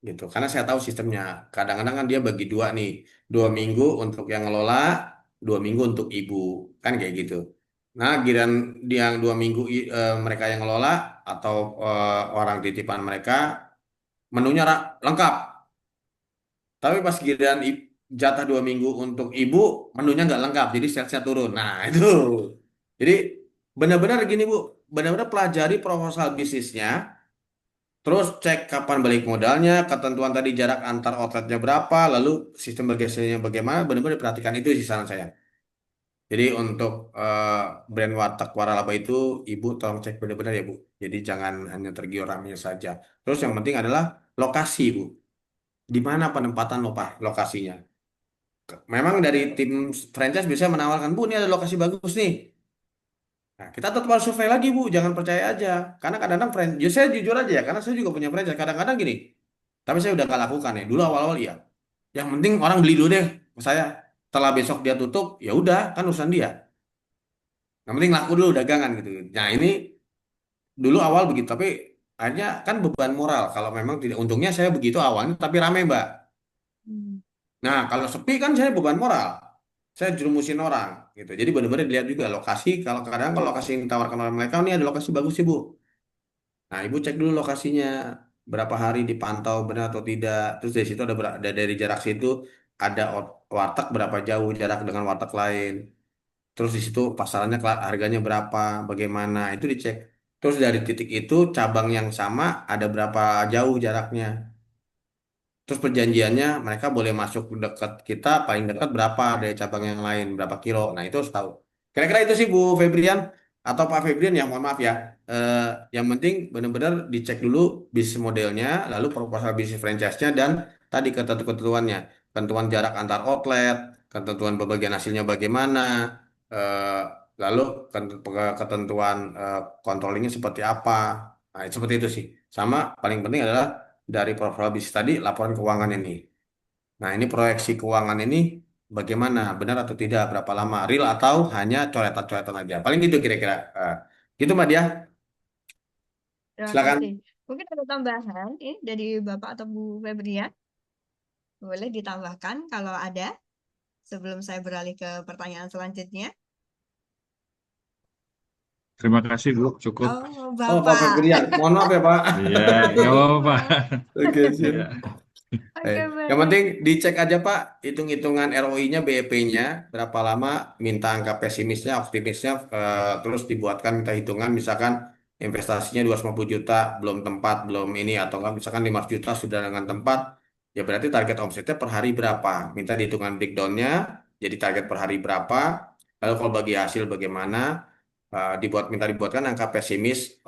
gitu. Karena saya tahu sistemnya. Kadang-kadang kan dia bagi dua nih, 2 minggu untuk yang ngelola, 2 minggu untuk ibu, kan kayak gitu. Nah, giliran dia yang 2 minggu mereka yang ngelola atau orang titipan mereka menunya lengkap. Tapi pas giliran jatah 2 minggu untuk ibu, menunya nggak lengkap, jadi salesnya turun. Nah, itu. Jadi benar-benar gini Bu, benar-benar pelajari proposal bisnisnya. Terus cek kapan balik modalnya, ketentuan tadi jarak antar outletnya berapa, lalu sistem bergesernya bagaimana, benar-benar diperhatikan itu sih saran saya. Jadi untuk brand warteg waralaba itu, Ibu tolong cek benar-benar ya Bu. Jadi jangan hanya tergiur ramenya saja. Terus yang penting adalah lokasi Bu. Di mana penempatan lokasinya. Memang dari tim franchise biasanya menawarkan, Bu ini ada lokasi bagus nih. Nah, kita tetap harus survei lagi Bu, jangan percaya aja. Karena kadang-kadang franchise, saya jujur aja ya, karena saya juga punya franchise. Kadang-kadang gini, tapi saya udah gak lakukan ya. Dulu awal-awal iya. Yang penting orang beli dulu deh ke saya. Setelah besok dia tutup, ya udah kan urusan dia. Yang penting laku dulu dagangan gitu. Nah ini dulu awal begitu, tapi akhirnya kan beban moral. Kalau memang tidak, untungnya saya begitu awalnya, tapi rame Mbak. Hmm. Nah kalau sepi kan saya beban moral. Saya jerumusin orang gitu. Jadi benar-benar dilihat juga lokasi. Kalau kadang kalau lokasi yang ditawarkan oleh mereka, "Oh, ini ada lokasi bagus sih Bu." Nah, Ibu cek dulu lokasinya, berapa hari dipantau benar atau tidak. Terus dari situ ada dari jarak situ ada warteg berapa jauh jarak dengan warteg lain. Terus di situ pasarannya harganya berapa, bagaimana itu dicek. Terus dari titik itu cabang yang sama ada berapa jauh jaraknya. Terus perjanjiannya mereka boleh masuk dekat kita paling dekat berapa dari cabang yang lain, berapa kilo. Nah, itu harus tahu. Kira-kira itu sih Bu Febrian atau Pak Febrian ya, mohon maaf ya. Eh, yang penting benar-benar dicek dulu bisnis modelnya, lalu proposal bisnis franchise-nya dan tadi ketentuan-ketentuannya. Ketentuan jarak antar outlet, ketentuan pembagian hasilnya bagaimana, eh, lalu ketentuan controllingnya seperti apa. Nah, seperti itu sih. Sama paling penting adalah dari profil bisnis tadi laporan keuangan ini. Nah, ini proyeksi keuangan ini bagaimana? Benar atau tidak? Berapa lama? Real atau hanya coretan-coretan aja? Paling gitu kira-kira. Gitu Mbak Dia. Terima kasih. Silakan. Mungkin ada tambahan ini dari Bapak atau Bu Febrian. Boleh ditambahkan kalau ada sebelum saya beralih ke pertanyaan selanjutnya. Terima kasih Bu, cukup. Oh, Oh, Pak Bapak. Febrian. Mohon maaf ya, Pak. Iya, nggak apa-apa Pak. Oke, Iya. siap. Oke, Yang baik. penting dicek aja Pak, hitung-hitungan ROI-nya, BEP-nya, berapa lama, minta angka pesimisnya, optimisnya, terus dibuatkan minta hitungan, misalkan investasinya 250 juta, belum tempat, belum ini, atau enggak misalkan 500 juta sudah dengan tempat, ya berarti target omsetnya per hari berapa, minta dihitungan breakdown-nya, jadi target per hari berapa, lalu kalau bagi hasil bagaimana, minta dibuatkan angka pesimis,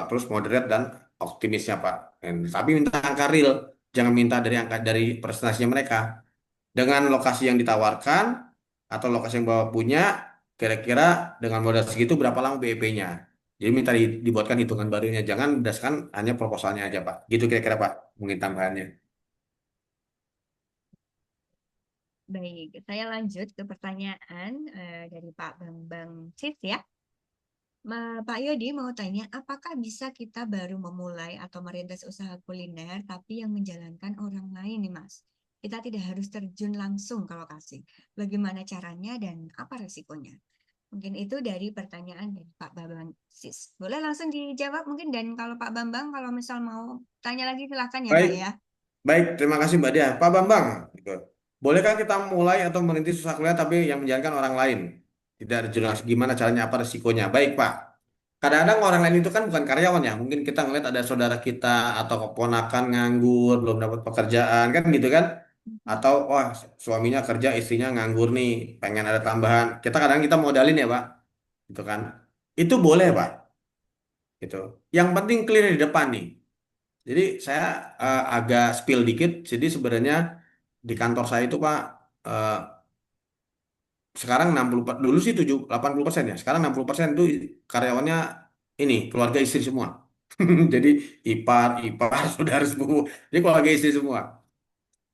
terus moderate dan optimisnya Pak. Tapi minta angka real, jangan minta dari angka dari presentasinya mereka. Dengan lokasi yang ditawarkan atau lokasi yang Bapak punya, kira-kira dengan modal segitu berapa lama BEP-nya. Jadi minta dibuatkan hitungan barunya, jangan berdasarkan hanya proposalnya aja Pak. Gitu kira-kira Pak, mungkin tambahannya. Baik, saya lanjut ke pertanyaan dari Pak Bambang Sis ya. Pak Yodi mau tanya, apakah bisa kita baru memulai atau merintis usaha kuliner, tapi yang menjalankan orang lain nih Mas? Kita tidak harus terjun langsung ke lokasi. Bagaimana caranya dan apa resikonya? Mungkin itu dari pertanyaan dari Pak Bambang Sis. Boleh langsung dijawab mungkin, dan kalau Pak Bambang kalau misal mau tanya lagi silakan ya Baik, Pak ya. baik, terima kasih Mbak Dia. Pak Bambang, gitu. Bolehkah kita mulai atau merintis usaha kuliah tapi yang menjalankan orang lain? Tidak jelas gimana caranya, apa resikonya. Baik Pak. Kadang-kadang orang lain itu kan bukan karyawan ya. Mungkin kita ngeliat ada saudara kita atau keponakan nganggur, belum dapat pekerjaan, kan gitu kan. Atau wah suaminya kerja, istrinya nganggur nih, pengen ada tambahan. Kita modalin ya Pak, gitu kan. Itu boleh Pak, gitu. Yang penting clear di depan nih. Jadi saya agak spill dikit. Jadi sebenarnya di kantor saya itu Pak, eh, sekarang 60 dulu sih 80% ya. Sekarang 60% itu karyawannya ini keluarga istri semua. Jadi ipar, saudara sepupu. Jadi keluarga istri semua.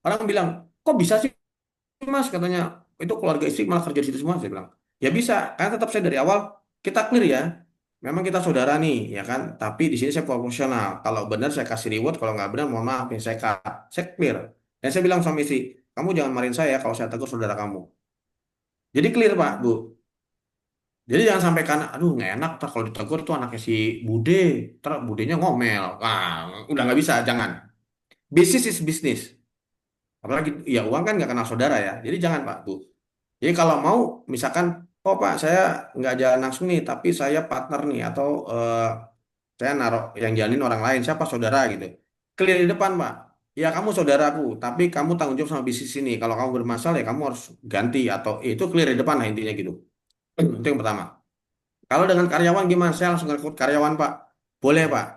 Orang bilang, kok bisa sih Mas katanya itu keluarga istri malah kerja di situ semua. Saya bilang, ya bisa. Karena tetap saya dari awal kita clear ya. Memang kita saudara nih, ya kan. Tapi di sini saya proporsional. Kalau benar saya kasih reward, kalau nggak benar mohon maaf, ya saya cut. Saya clear. Dan saya bilang sama istri, kamu jangan marahin saya kalau saya tegur saudara kamu. Jadi clear Pak, Bu. Jadi jangan sampai karena, aduh nggak enak, ntar kalau ditegur tuh anaknya si Bude, ntar Budenya ngomel. Nah, udah nggak bisa, jangan. Bisnis is bisnis. Apalagi, ya uang kan nggak kenal saudara ya. Jadi jangan Pak, Bu. Jadi kalau mau, misalkan, oh Pak, saya nggak jalan langsung nih, tapi saya partner nih, atau saya naruh yang jalin orang lain, siapa saudara gitu. Clear di depan Pak. Ya kamu saudaraku, tapi kamu tanggung jawab sama bisnis ini. Kalau kamu bermasalah ya kamu harus ganti, atau itu clear di depan lah intinya gitu. Itu yang pertama. Kalau dengan karyawan gimana? Saya langsung rekrut karyawan, Pak. Boleh, Pak.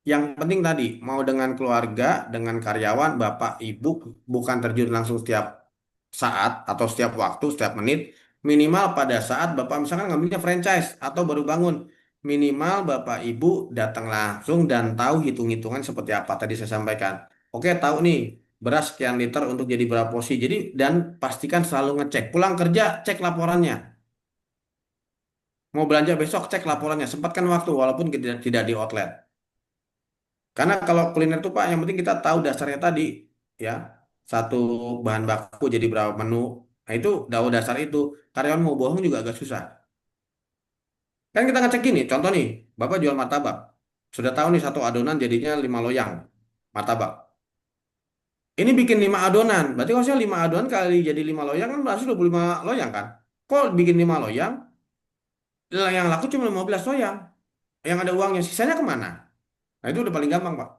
Yang penting tadi, mau dengan keluarga, dengan karyawan, Bapak, Ibu, bukan terjun langsung setiap saat atau setiap waktu, setiap menit. Minimal pada saat Bapak misalkan ngambilnya franchise atau baru bangun. Minimal Bapak, Ibu datang langsung dan tahu hitung-hitungan seperti apa tadi saya sampaikan. Oke, tahu nih, beras sekian liter untuk jadi berapa porsi. Jadi, dan pastikan selalu ngecek. Pulang kerja, cek laporannya. Mau belanja besok, cek laporannya. Sempatkan waktu walaupun tidak di outlet. Karena kalau kuliner itu Pak, yang penting kita tahu dasarnya tadi, ya. Satu bahan baku jadi berapa menu. Nah itu tahu dasar itu. Karyawan mau bohong juga agak susah. Kan kita ngecek gini, contoh nih, Bapak jual martabak. Sudah tahu nih satu adonan jadinya 5 loyang martabak. Ini bikin 5 adonan. Berarti kalau saya 5 adonan kali jadi 5 loyang kan berarti 25 loyang kan. Kok bikin 5 loyang, yang laku cuma 15 loyang. Yang ada uangnya, sisanya kemana? Nah itu udah paling gampang Pak.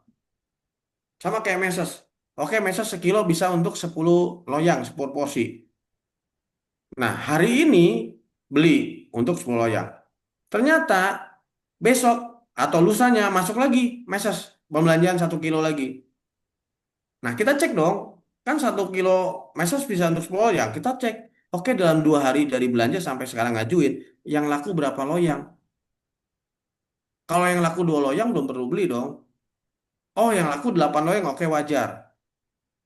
Sama kayak meses. Oke, meses sekilo bisa untuk 10 loyang, 10 porsi. Nah, hari ini beli untuk 10 loyang. Ternyata besok atau lusanya masuk lagi meses, pembelanjaan 1 kilo lagi. Nah, kita cek dong. Kan 1 kilo meses bisa untuk 10 loyang. Kita cek. Oke, dalam 2 hari dari belanja sampai sekarang ngajuin, yang laku berapa loyang? Kalau yang laku 2 loyang belum perlu beli dong. Oh, yang laku 8 loyang, oke wajar.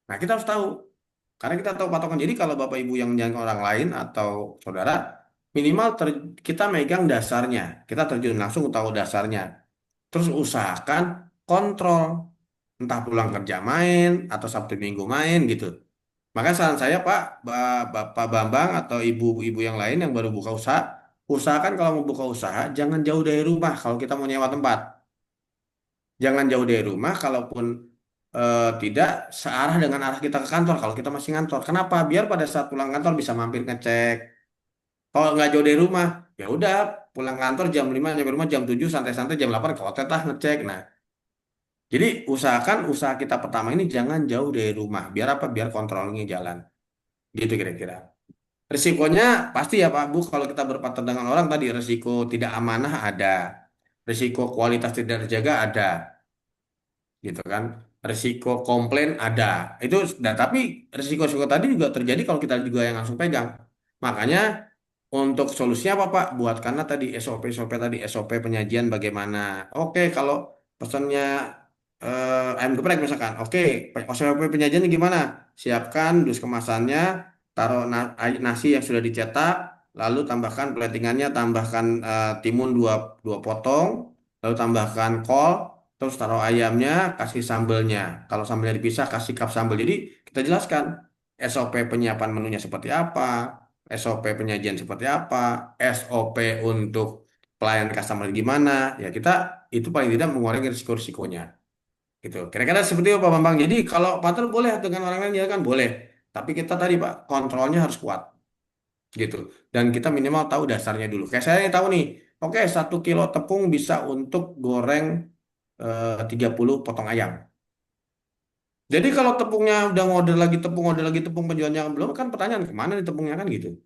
Nah, kita harus tahu. Karena kita tahu patokan. Jadi kalau Bapak Ibu yang menjalankan orang lain atau saudara, minimal kita megang dasarnya. Kita terjun langsung tahu dasarnya. Terus usahakan kontrol. Entah pulang kerja main atau Sabtu Minggu main gitu. Maka saran saya Pak, Bapak Bambang atau ibu-ibu yang lain yang baru buka usaha, usahakan kalau mau buka usaha jangan jauh dari rumah kalau kita mau nyewa tempat. Jangan jauh dari rumah, kalaupun tidak searah dengan arah kita ke kantor kalau kita masih ngantor. Kenapa? Biar pada saat pulang kantor bisa mampir ngecek. Kalau nggak jauh dari rumah, ya udah pulang kantor jam 5 nyampe rumah jam 7 santai-santai jam 8 ke hotel lah ngecek. Nah, jadi usahakan usaha kita pertama ini jangan jauh dari rumah. Biar apa? Biar kontrolnya jalan. Gitu kira-kira. Risikonya pasti ya Pak Bu, kalau kita berpartner dengan orang tadi risiko tidak amanah ada. Risiko kualitas tidak terjaga ada, gitu kan. Risiko komplain ada. Itu dan tapi risiko-risiko tadi juga terjadi kalau kita juga yang langsung pegang. Makanya untuk solusinya apa Pak? Buatkanlah tadi SOP-SOP tadi, SOP penyajian bagaimana. Oke, kalau pesannya ayam geprek misalkan. Oke, SOP penyajiannya gimana? Siapkan dus kemasannya, taruh nasi yang sudah dicetak, lalu tambahkan platingannya, tambahkan timun dua, dua potong, lalu tambahkan kol, terus taruh ayamnya, kasih sambelnya. Kalau sambelnya dipisah, kasih cup sambel. Jadi kita jelaskan SOP penyiapan menunya seperti apa, SOP penyajian seperti apa, SOP untuk pelayanan customer gimana, ya kita itu paling tidak mengurangi risiko-risikonya. Gitu. Kira-kira seperti itu Pak Bambang. Jadi kalau partner boleh dengan orang lain ya kan boleh. Tapi kita tadi Pak, kontrolnya harus kuat gitu. Dan kita minimal tahu dasarnya dulu. Kayak saya tahu nih, oke 1 kilo tepung bisa untuk goreng 30 potong ayam. Jadi kalau tepungnya udah order lagi tepung penjualnya belum kan pertanyaan kemana nih tepungnya kan gitu.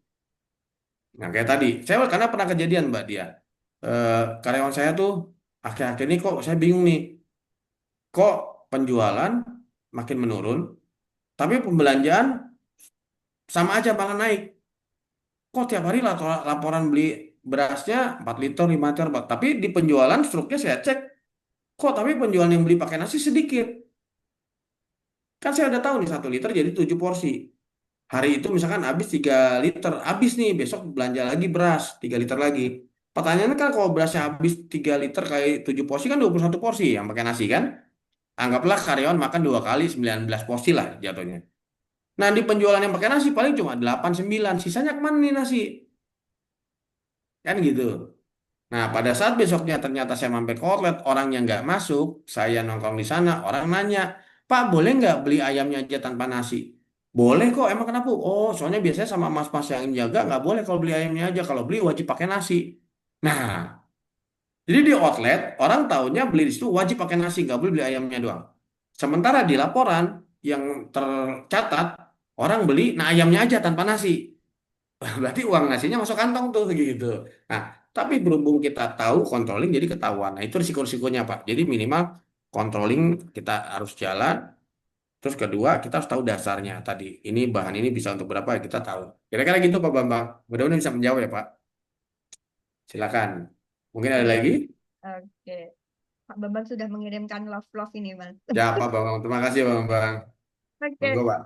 Nah, kayak tadi, saya karena pernah kejadian Mbak dia. Karyawan saya tuh akhir-akhir ini kok saya bingung nih. Kok penjualan makin menurun, tapi pembelanjaan sama aja malah naik. Kok tiap hari laporan beli berasnya 4 liter, 5 liter, tapi di penjualan struknya saya cek, kok tapi penjualan yang beli pakai nasi sedikit. Kan saya udah tahu nih 1 liter jadi 7 porsi. Hari itu misalkan habis 3 liter, habis nih besok belanja lagi beras 3 liter lagi. Pertanyaannya kan kalau berasnya habis 3 liter kali 7 porsi kan 21 porsi yang pakai nasi kan? Anggaplah karyawan makan 2 kali 19 porsi lah jatuhnya. Nah di penjualan yang pakai nasi paling cuma 8 9, sisanya kemana nih nasi? Kan gitu. Nah pada saat besoknya ternyata saya mampir ke outlet, orangnya nggak masuk, saya nongkrong di sana, orang nanya, Pak boleh nggak beli ayamnya aja tanpa nasi? Boleh kok, emang kenapa? Oh, soalnya biasanya sama mas-mas yang jaga nggak boleh kalau beli ayamnya aja. Kalau beli wajib pakai nasi. Nah, jadi di outlet orang taunya beli di situ wajib pakai nasi, nggak boleh beli ayamnya doang. Sementara di laporan yang tercatat orang beli nah ayamnya aja tanpa nasi. Berarti uang nasinya masuk kantong tuh gitu. Nah, tapi berhubung kita tahu controlling jadi ketahuan. Nah, itu risiko-risikonya Pak. Jadi minimal controlling kita harus jalan. Terus kedua, kita harus tahu dasarnya tadi. Ini bahan ini bisa untuk berapa kita tahu. Kira-kira gitu Pak Bambang. Mudah-mudahan bisa menjawab ya Pak. Silakan. Mungkin ada Oke, lagi? oke. Pak Bambang sudah mengirimkan love ini, Mas. Ya Pak Bambang. Terima kasih Pak Bambang. Oke, Monggo Pak.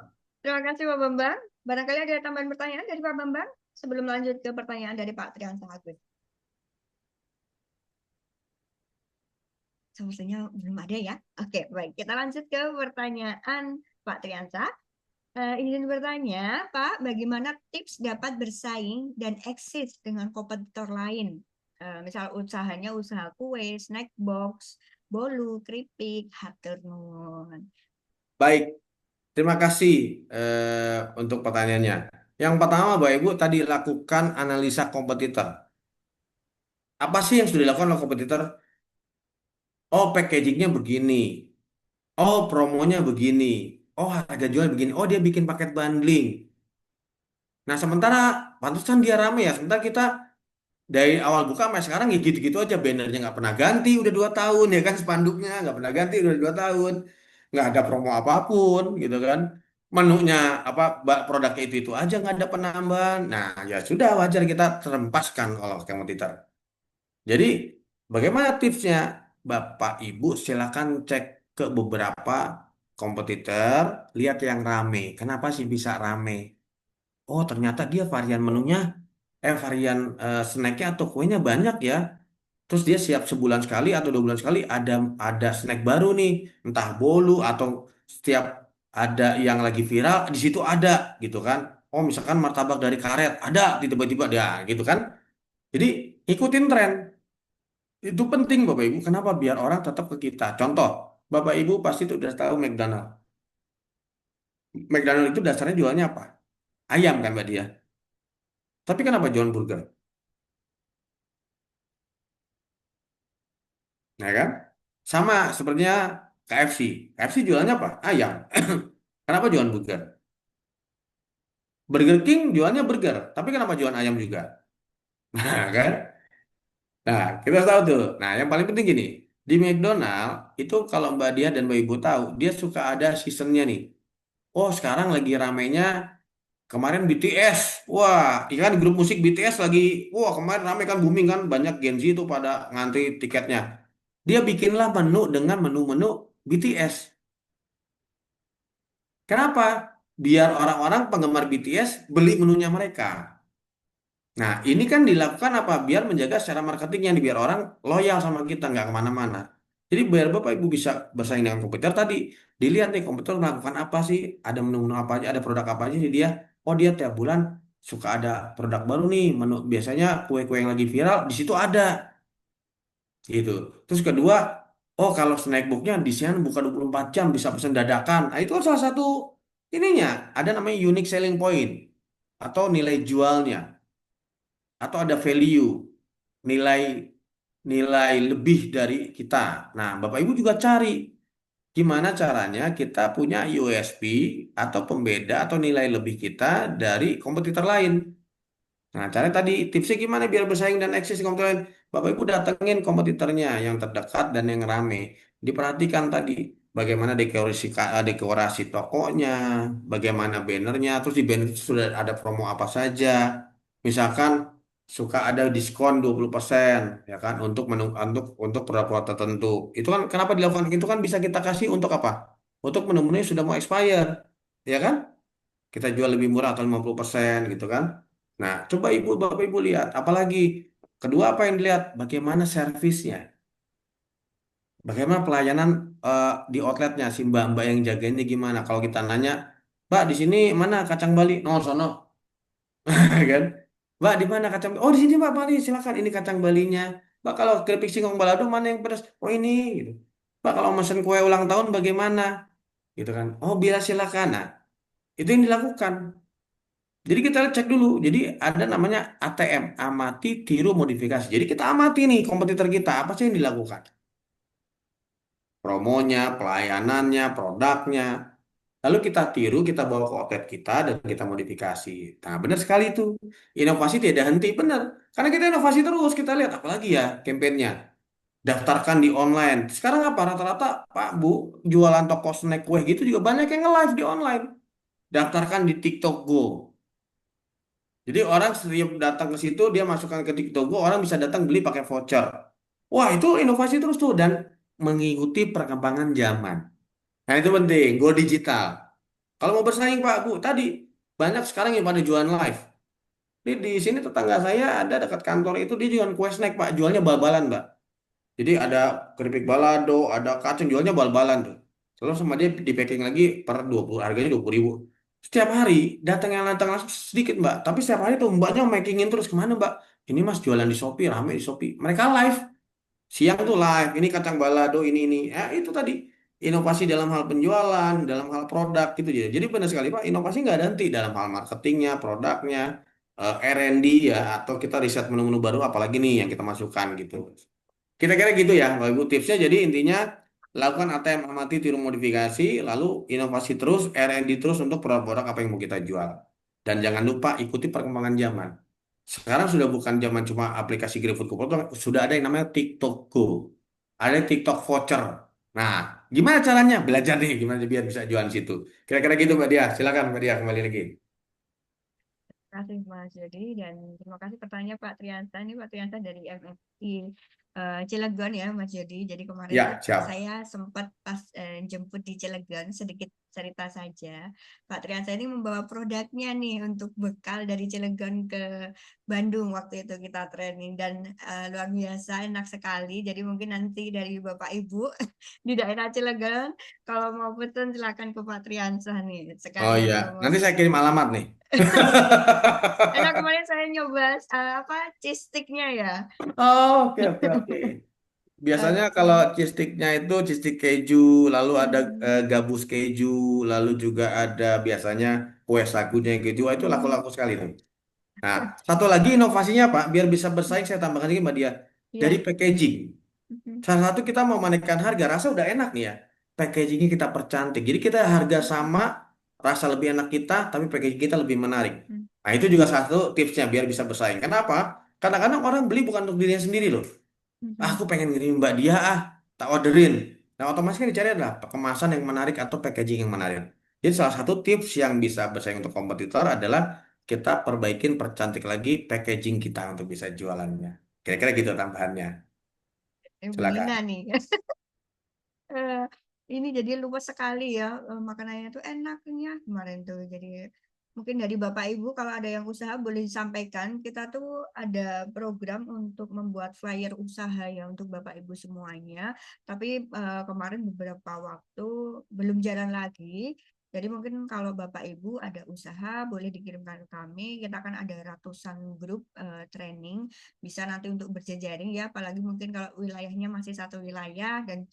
terima kasih Pak Bambang. Barangkali ada tambahan pertanyaan dari Pak Bambang sebelum lanjut ke pertanyaan dari Pak Trian Agus. Sepertinya belum ada ya. Oke, baik. Kita lanjut ke pertanyaan Pak Triansa. Izin bertanya, Pak, bagaimana tips dapat bersaing dan eksis dengan kompetitor lain? Misal usahanya usaha kue, snack box, bolu, keripik, hatur nuhun. Baik. Terima kasih untuk pertanyaannya. Yang pertama, Bapak Ibu, tadi lakukan analisa kompetitor. Apa sih yang sudah dilakukan oleh kompetitor? Oh, packagingnya begini. Oh, promonya begini. Oh, harga jual begini. Oh, dia bikin paket bundling. Nah, sementara pantesan dia rame ya. Sementara kita dari awal buka sampai sekarang ya gitu-gitu aja. Bannernya nggak pernah ganti, udah 2 tahun ya kan. Spanduknya nggak pernah ganti, udah 2 tahun. Nggak ada promo apapun gitu kan. Menunya apa produknya itu aja nggak ada penambahan. Nah, ya sudah wajar kita terempaskan oleh kompetitor. Jadi, bagaimana tipsnya? Bapak Ibu silakan cek ke beberapa kompetitor, lihat yang rame. Kenapa sih bisa rame? Oh, ternyata dia varian menunya, varian snacknya atau kuenya banyak ya. Terus dia siap sebulan sekali atau 2 bulan sekali ada snack baru nih, entah bolu atau setiap ada yang lagi viral di situ ada gitu kan. Oh, misalkan martabak dari karet ada di tiba-tiba dia gitu kan. Jadi ikutin tren. Itu penting Bapak Ibu. Kenapa? Biar orang tetap ke kita. Contoh. Bapak Ibu pasti itu udah tahu McDonald. McDonald itu dasarnya jualnya apa? Ayam kan Mbak Dia. Tapi kenapa jual burger? Ya kan? Sama sepertinya KFC. KFC jualnya apa? Ayam. Kenapa jualan burger? Burger King jualnya burger. Tapi kenapa jualan ayam juga? Nah, kan? Nah, kita tahu tuh. Nah, yang paling penting gini. Di McDonald itu kalau Mbak Dia dan Mbak Ibu tahu, dia suka ada seasonnya nih. Oh, sekarang lagi ramenya kemarin BTS. Wah, iya kan grup musik BTS lagi. Wah, kemarin rame kan booming kan. Banyak Gen Z itu pada ngantri tiketnya. Dia bikinlah menu dengan menu-menu BTS. Kenapa? Biar orang-orang penggemar BTS beli menunya mereka. Nah, ini kan dilakukan apa? Biar menjaga secara marketingnya, biar orang loyal sama kita, nggak kemana-mana. Jadi biar Bapak Ibu bisa bersaing dengan komputer tadi, dilihat nih komputer melakukan apa sih, ada menu-menu apa aja, ada produk apa aja sih dia. Oh dia tiap bulan suka ada produk baru nih, menu biasanya kue-kue yang lagi viral di situ ada, gitu. Terus kedua, oh kalau snack booknya di sana buka 24 jam, bisa pesan dadakan. Nah itu kan salah satu ininya, ada namanya unique selling point atau nilai jualnya atau ada value nilai nilai lebih dari kita. Nah, Bapak Ibu juga cari gimana caranya kita punya USP atau pembeda atau nilai lebih kita dari kompetitor lain. Nah, caranya tadi tipsnya gimana biar bersaing dan eksis di kompetitor lain. Bapak Ibu datengin kompetitornya yang terdekat dan yang rame. Diperhatikan tadi bagaimana dekorasi tokonya, bagaimana bannernya, terus di banner itu sudah ada promo apa saja. Misalkan suka ada diskon 20% ya kan untuk produk-produk tertentu. Itu kan kenapa dilakukan itu kan bisa kita kasih untuk apa? Untuk menu-menu yang sudah mau expire. Ya kan? Kita jual lebih murah atau 50% gitu kan. Nah, coba Ibu Bapak Ibu lihat apalagi kedua apa yang dilihat bagaimana servisnya. Bagaimana pelayanan di outletnya si Mbak-mbak yang jagainnya gimana? Kalau kita nanya, "Mbak, di sini mana kacang Bali?" No, sono. Kan? Mbak, di mana kacang? Oh, di sini Mbak Bali, silakan ini kacang Balinya. Mbak, kalau keripik singkong balado mana yang pedas? Oh, ini gitu. Mbak, kalau mesen kue ulang tahun bagaimana? Gitu kan. Oh, bila silakan. Nah, itu yang dilakukan. Jadi kita cek dulu. Jadi ada namanya ATM, amati, tiru, modifikasi. Jadi kita amati nih kompetitor kita, apa sih yang dilakukan? Promonya, pelayanannya, produknya. Lalu kita tiru, kita bawa ke outlet kita dan kita modifikasi. Nah, benar sekali itu. Inovasi tidak henti, benar. Karena kita inovasi terus, kita lihat apalagi ya kampanyenya. Daftarkan di online. Sekarang apa? Rata-rata, Pak, Bu, jualan toko snack kue gitu juga banyak yang nge-live di online. Daftarkan di TikTok Go. Jadi orang setiap datang ke situ, dia masukkan ke TikTok Go, orang bisa datang beli pakai voucher. Wah, itu inovasi terus tuh dan mengikuti perkembangan zaman. Nah, itu penting, go digital. Kalau mau bersaing Pak, Bu, tadi banyak sekarang yang pada jualan live. Di sini tetangga saya ada dekat kantor itu dia jualan kue snack Pak, jualnya bal-balan Mbak. Jadi ada keripik balado, ada kacang jualnya bal-balan tuh. Terus sama dia di packing lagi per 20, harganya 20.000. Setiap hari datang langsung sedikit Mbak, tapi setiap hari tuh Mbaknya makingin terus kemana Mbak? Ini Mas jualan di Shopee, rame di Shopee. Mereka live, siang tuh live, ini kacang balado, ini. Itu tadi inovasi dalam hal penjualan, dalam hal produk gitu ya. Jadi benar sekali Pak, inovasi nggak ada henti dalam hal marketingnya, produknya, R&D ya, atau kita riset menu-menu baru, apalagi nih yang kita masukkan gitu. Kira-kira gitu ya, Bapak Ibu. Tipsnya jadi intinya lakukan ATM amati tiru modifikasi, lalu inovasi terus, R&D terus untuk produk-produk apa yang mau kita jual. Dan jangan lupa ikuti perkembangan zaman. Sekarang sudah bukan zaman cuma aplikasi GrabFood Kupon, sudah ada yang namanya TikTok Go. Ada TikTok Voucher. Nah, gimana caranya? Belajar nih gimana biar bisa jualan situ. Kira-kira gitu Mbak Dia. Silakan Mbak Dia kembali lagi. Terima kasih Mas Jody dan terima kasih pertanyaan Pak Trianta. Ini Pak Trianta dari MFI Cilegon ya Mas Jody. Jadi kemarin tuh Ya, siap. saya sempat pas jemput di Cilegon, sedikit cerita saja. Pak Trianta ini membawa produknya nih untuk bekal dari Cilegon ke Bandung waktu itu kita training dan luar biasa enak sekali. Jadi mungkin nanti dari Bapak Ibu di daerah Cilegon kalau mau pesan silakan ke Pak Trianta nih Oh sekalian iya, nanti promosi. saya kirim alamat nih. Enak kemarin saya nyoba apa cheese sticknya ya. Oh, oke, oke, oke. Biasanya kalau Oke. cheese sticknya itu cheese stick keju, lalu ada Hmm. gabus keju, lalu juga ada biasanya kue sagunya yang keju. Wah, itu Mm-mm. laku-laku sekali tuh. Nah, satu lagi inovasinya Pak, biar bisa bersaing saya tambahkan lagi Mbak Dia. Dari Iya. packaging. Mm-mm. Salah satu kita mau menaikkan harga, rasa udah enak nih ya. Packagingnya kita percantik. Jadi kita harga Mm-mm. sama, rasa lebih enak kita, tapi packaging kita lebih menarik. Mm-mm. Nah, itu juga salah satu tipsnya biar bisa bersaing. Kenapa? Kadang-kadang orang beli bukan untuk dirinya sendiri loh. Ah, Mm-mm. aku pengen ngirim Mbak Dia tak orderin. Nah, otomatis kan dicari adalah kemasan yang menarik atau packaging yang menarik. Jadi salah satu tips yang bisa bersaing untuk kompetitor adalah kita perbaikin, percantik lagi packaging kita untuk bisa jualannya. Kira-kira gitu tambahannya. Gimana Silakan. nih? Eh, ini jadi luas sekali ya, makanannya tuh enaknya kemarin tuh. Jadi mungkin dari Bapak Ibu kalau ada yang usaha boleh disampaikan. Kita tuh ada program untuk membuat flyer usaha ya untuk Bapak Ibu semuanya. Tapi kemarin beberapa waktu belum jalan lagi. Jadi mungkin kalau Bapak Ibu ada usaha boleh dikirimkan ke kami. Kita kan ada ratusan grup training, bisa nanti untuk berjejaring ya. Apalagi mungkin kalau wilayahnya masih satu wilayah dan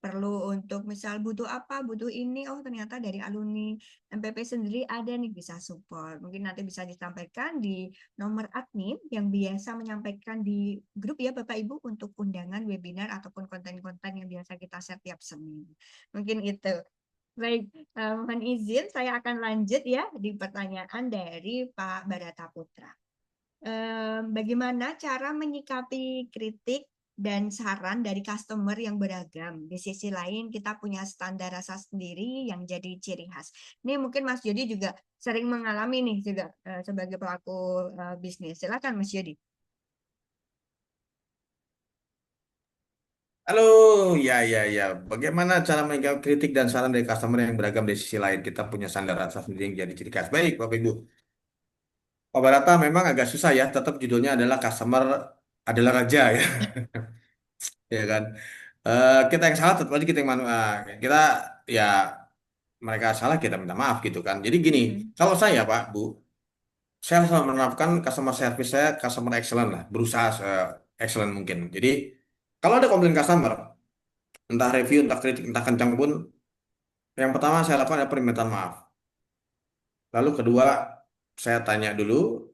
perlu untuk misal butuh apa, butuh ini, oh ternyata dari alumni MPP sendiri ada nih bisa support. Mungkin nanti bisa disampaikan di nomor admin yang biasa menyampaikan di grup ya Bapak Ibu untuk undangan webinar ataupun konten-konten yang biasa kita share tiap Senin. Mungkin itu. Baik, mohon izin saya akan lanjut ya di pertanyaan dari Pak Barata Putra. Bagaimana cara menyikapi kritik dan saran dari customer yang beragam. Di sisi lain, kita punya standar rasa sendiri yang jadi ciri khas. Ini mungkin Mas Yodi juga sering mengalami nih juga sebagai pelaku bisnis. Silakan Mas Yodi. Halo, ya, ya, ya. Bagaimana cara menjawab kritik dan saran dari customer yang beragam di sisi lain? Kita punya standar rasa sendiri yang jadi ciri khas. Baik, Bapak Ibu. Pak Barata memang agak susah ya. Tetap judulnya adalah customer adalah raja ya, ya kan. Kita yang salah tetap aja kita yang kita ya mereka salah kita minta maaf gitu kan. Jadi gini, Mhm. kalau saya Pak Bu, saya selalu menerapkan customer service saya customer excellent lah, berusaha excellent mungkin. Jadi kalau ada komplain customer, entah review, entah kritik, entah kencang pun, yang pertama saya lakukan adalah permintaan maaf. Lalu kedua, saya tanya dulu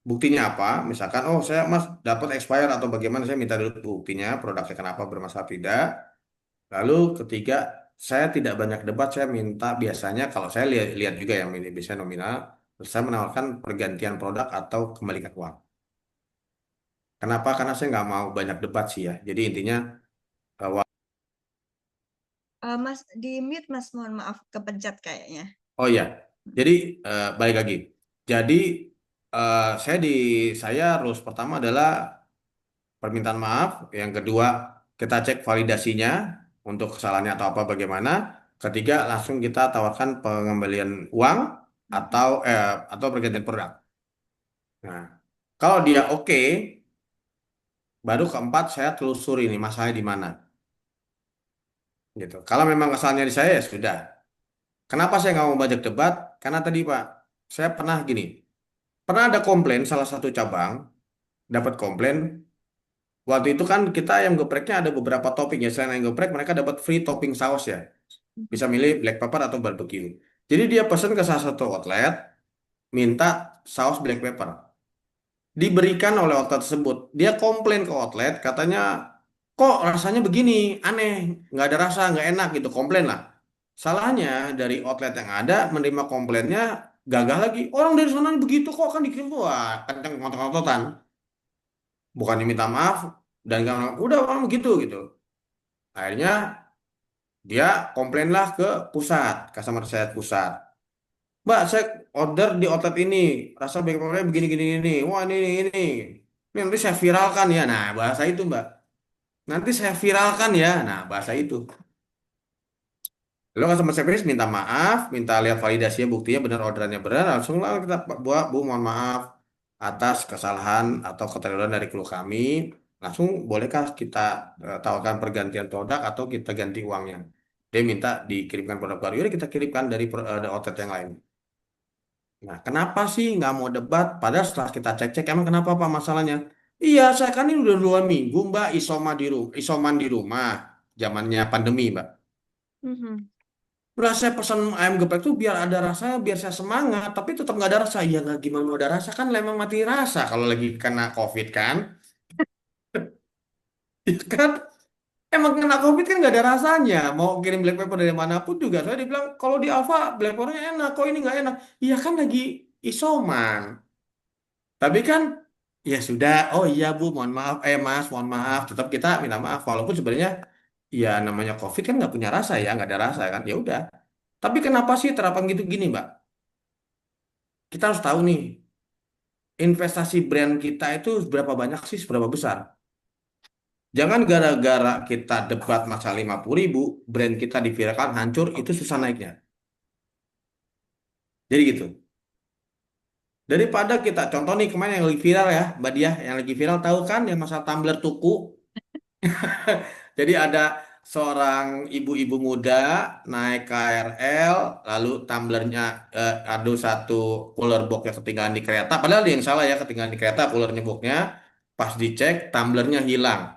buktinya apa. Misalkan, oh saya mas dapat expire atau bagaimana, saya minta dulu buktinya, produknya kenapa bermasalah tidak. Lalu ketiga, saya tidak banyak debat, saya minta biasanya kalau saya lihat lihat juga yang ini biasanya nominal, saya menawarkan pergantian produk atau kembalikan uang. Kenapa? Karena saya nggak mau banyak debat sih ya. Jadi intinya, eh, wa- Mas di mute Mas, mohon maaf kepencet kayaknya. oh ya, jadi balik lagi. Jadi saya rules pertama adalah permintaan maaf. Yang kedua, kita cek validasinya untuk kesalahannya atau apa bagaimana. Ketiga, langsung kita tawarkan pengembalian uang Mhm. atau pergantian produk. Nah, kalau dia oke, baru keempat saya telusuri nih masalahnya di mana. Gitu. Kalau memang kesalahannya di saya ya sudah. Kenapa saya nggak mau banyak debat? Karena tadi Pak, saya pernah gini, pernah ada komplain salah satu cabang dapat komplain. Waktu itu kan kita ayam gepreknya ada beberapa topping ya. Selain ayam geprek, mereka dapat free topping saus ya. Bisa milih black pepper atau barbecue. Jadi dia pesan ke salah satu outlet, minta saus black pepper. Diberikan oleh outlet tersebut. Dia komplain ke outlet, katanya, kok rasanya begini, aneh, nggak ada rasa, nggak enak gitu, komplain lah. Salahnya dari outlet yang ada menerima komplainnya gagal lagi. Orang dari sana begitu kok kan dikirim tuh, wah, kenceng ngotot-ngototan. Bukannya minta maaf dan nggak udah orang begitu gitu. Akhirnya dia komplainlah ke pusat, customer service pusat. Mbak, saya order di outlet ini, rasa baik begini gini gini. Wah ini. Ini nanti saya viralkan ya. Nah, bahasa itu Mbak. Nanti saya viralkan ya. Nah, bahasa itu. Lalu customer service minta maaf, minta lihat validasinya, buktinya benar orderannya benar, langsung lah kita buat Bu mohon maaf atas kesalahan atau keterlibatan dari kru kami. Langsung bolehkah kita tawarkan pergantian produk atau kita ganti uangnya? Dia minta dikirimkan produk baru, ya kita kirimkan dari outlet yang lain. Nah, kenapa sih nggak mau debat? Padahal setelah kita cek-cek, emang kenapa Pak masalahnya? Iya, saya kan ini udah 2 minggu, Mbak, isoman di rumah, zamannya pandemi, Mbak. Mhm. Udah saya pesan ayam geprek tuh biar ada rasa, biar saya semangat, tapi tetap nggak ada rasa. Ya nggak gimana mau ada rasa kan, emang mati rasa kalau lagi kena COVID kan, ya kan? Emang kena COVID kan nggak ada rasanya. Mau kirim black pepper dari manapun juga, saya dibilang kalau di Alfa black peppernya enak, kok ini nggak enak. Iya kan lagi isoman. Tapi kan ya sudah, oh iya Bu, mohon maaf, Mas, mohon maaf. Tetap kita minta maaf, walaupun sebenarnya ya namanya COVID kan nggak punya rasa ya, nggak ada rasa kan. Ya udah. Tapi kenapa sih terapan gitu gini, Mbak? Kita harus tahu nih, investasi brand kita itu berapa banyak sih, seberapa besar? Jangan gara-gara kita debat masalah 50.000, brand kita diviralkan hancur, itu susah naiknya. Jadi gitu. Daripada kita, contoh nih kemarin yang lagi viral ya, Mbak Diah, yang lagi viral tahu kan yang masalah tumbler tuku. Jadi ada seorang ibu-ibu muda naik KRL, lalu tumblernya ada satu cooler box yang ketinggalan di kereta. Padahal dia yang salah ya, ketinggalan di kereta coolernya boxnya. Pas dicek, tumblernya hilang.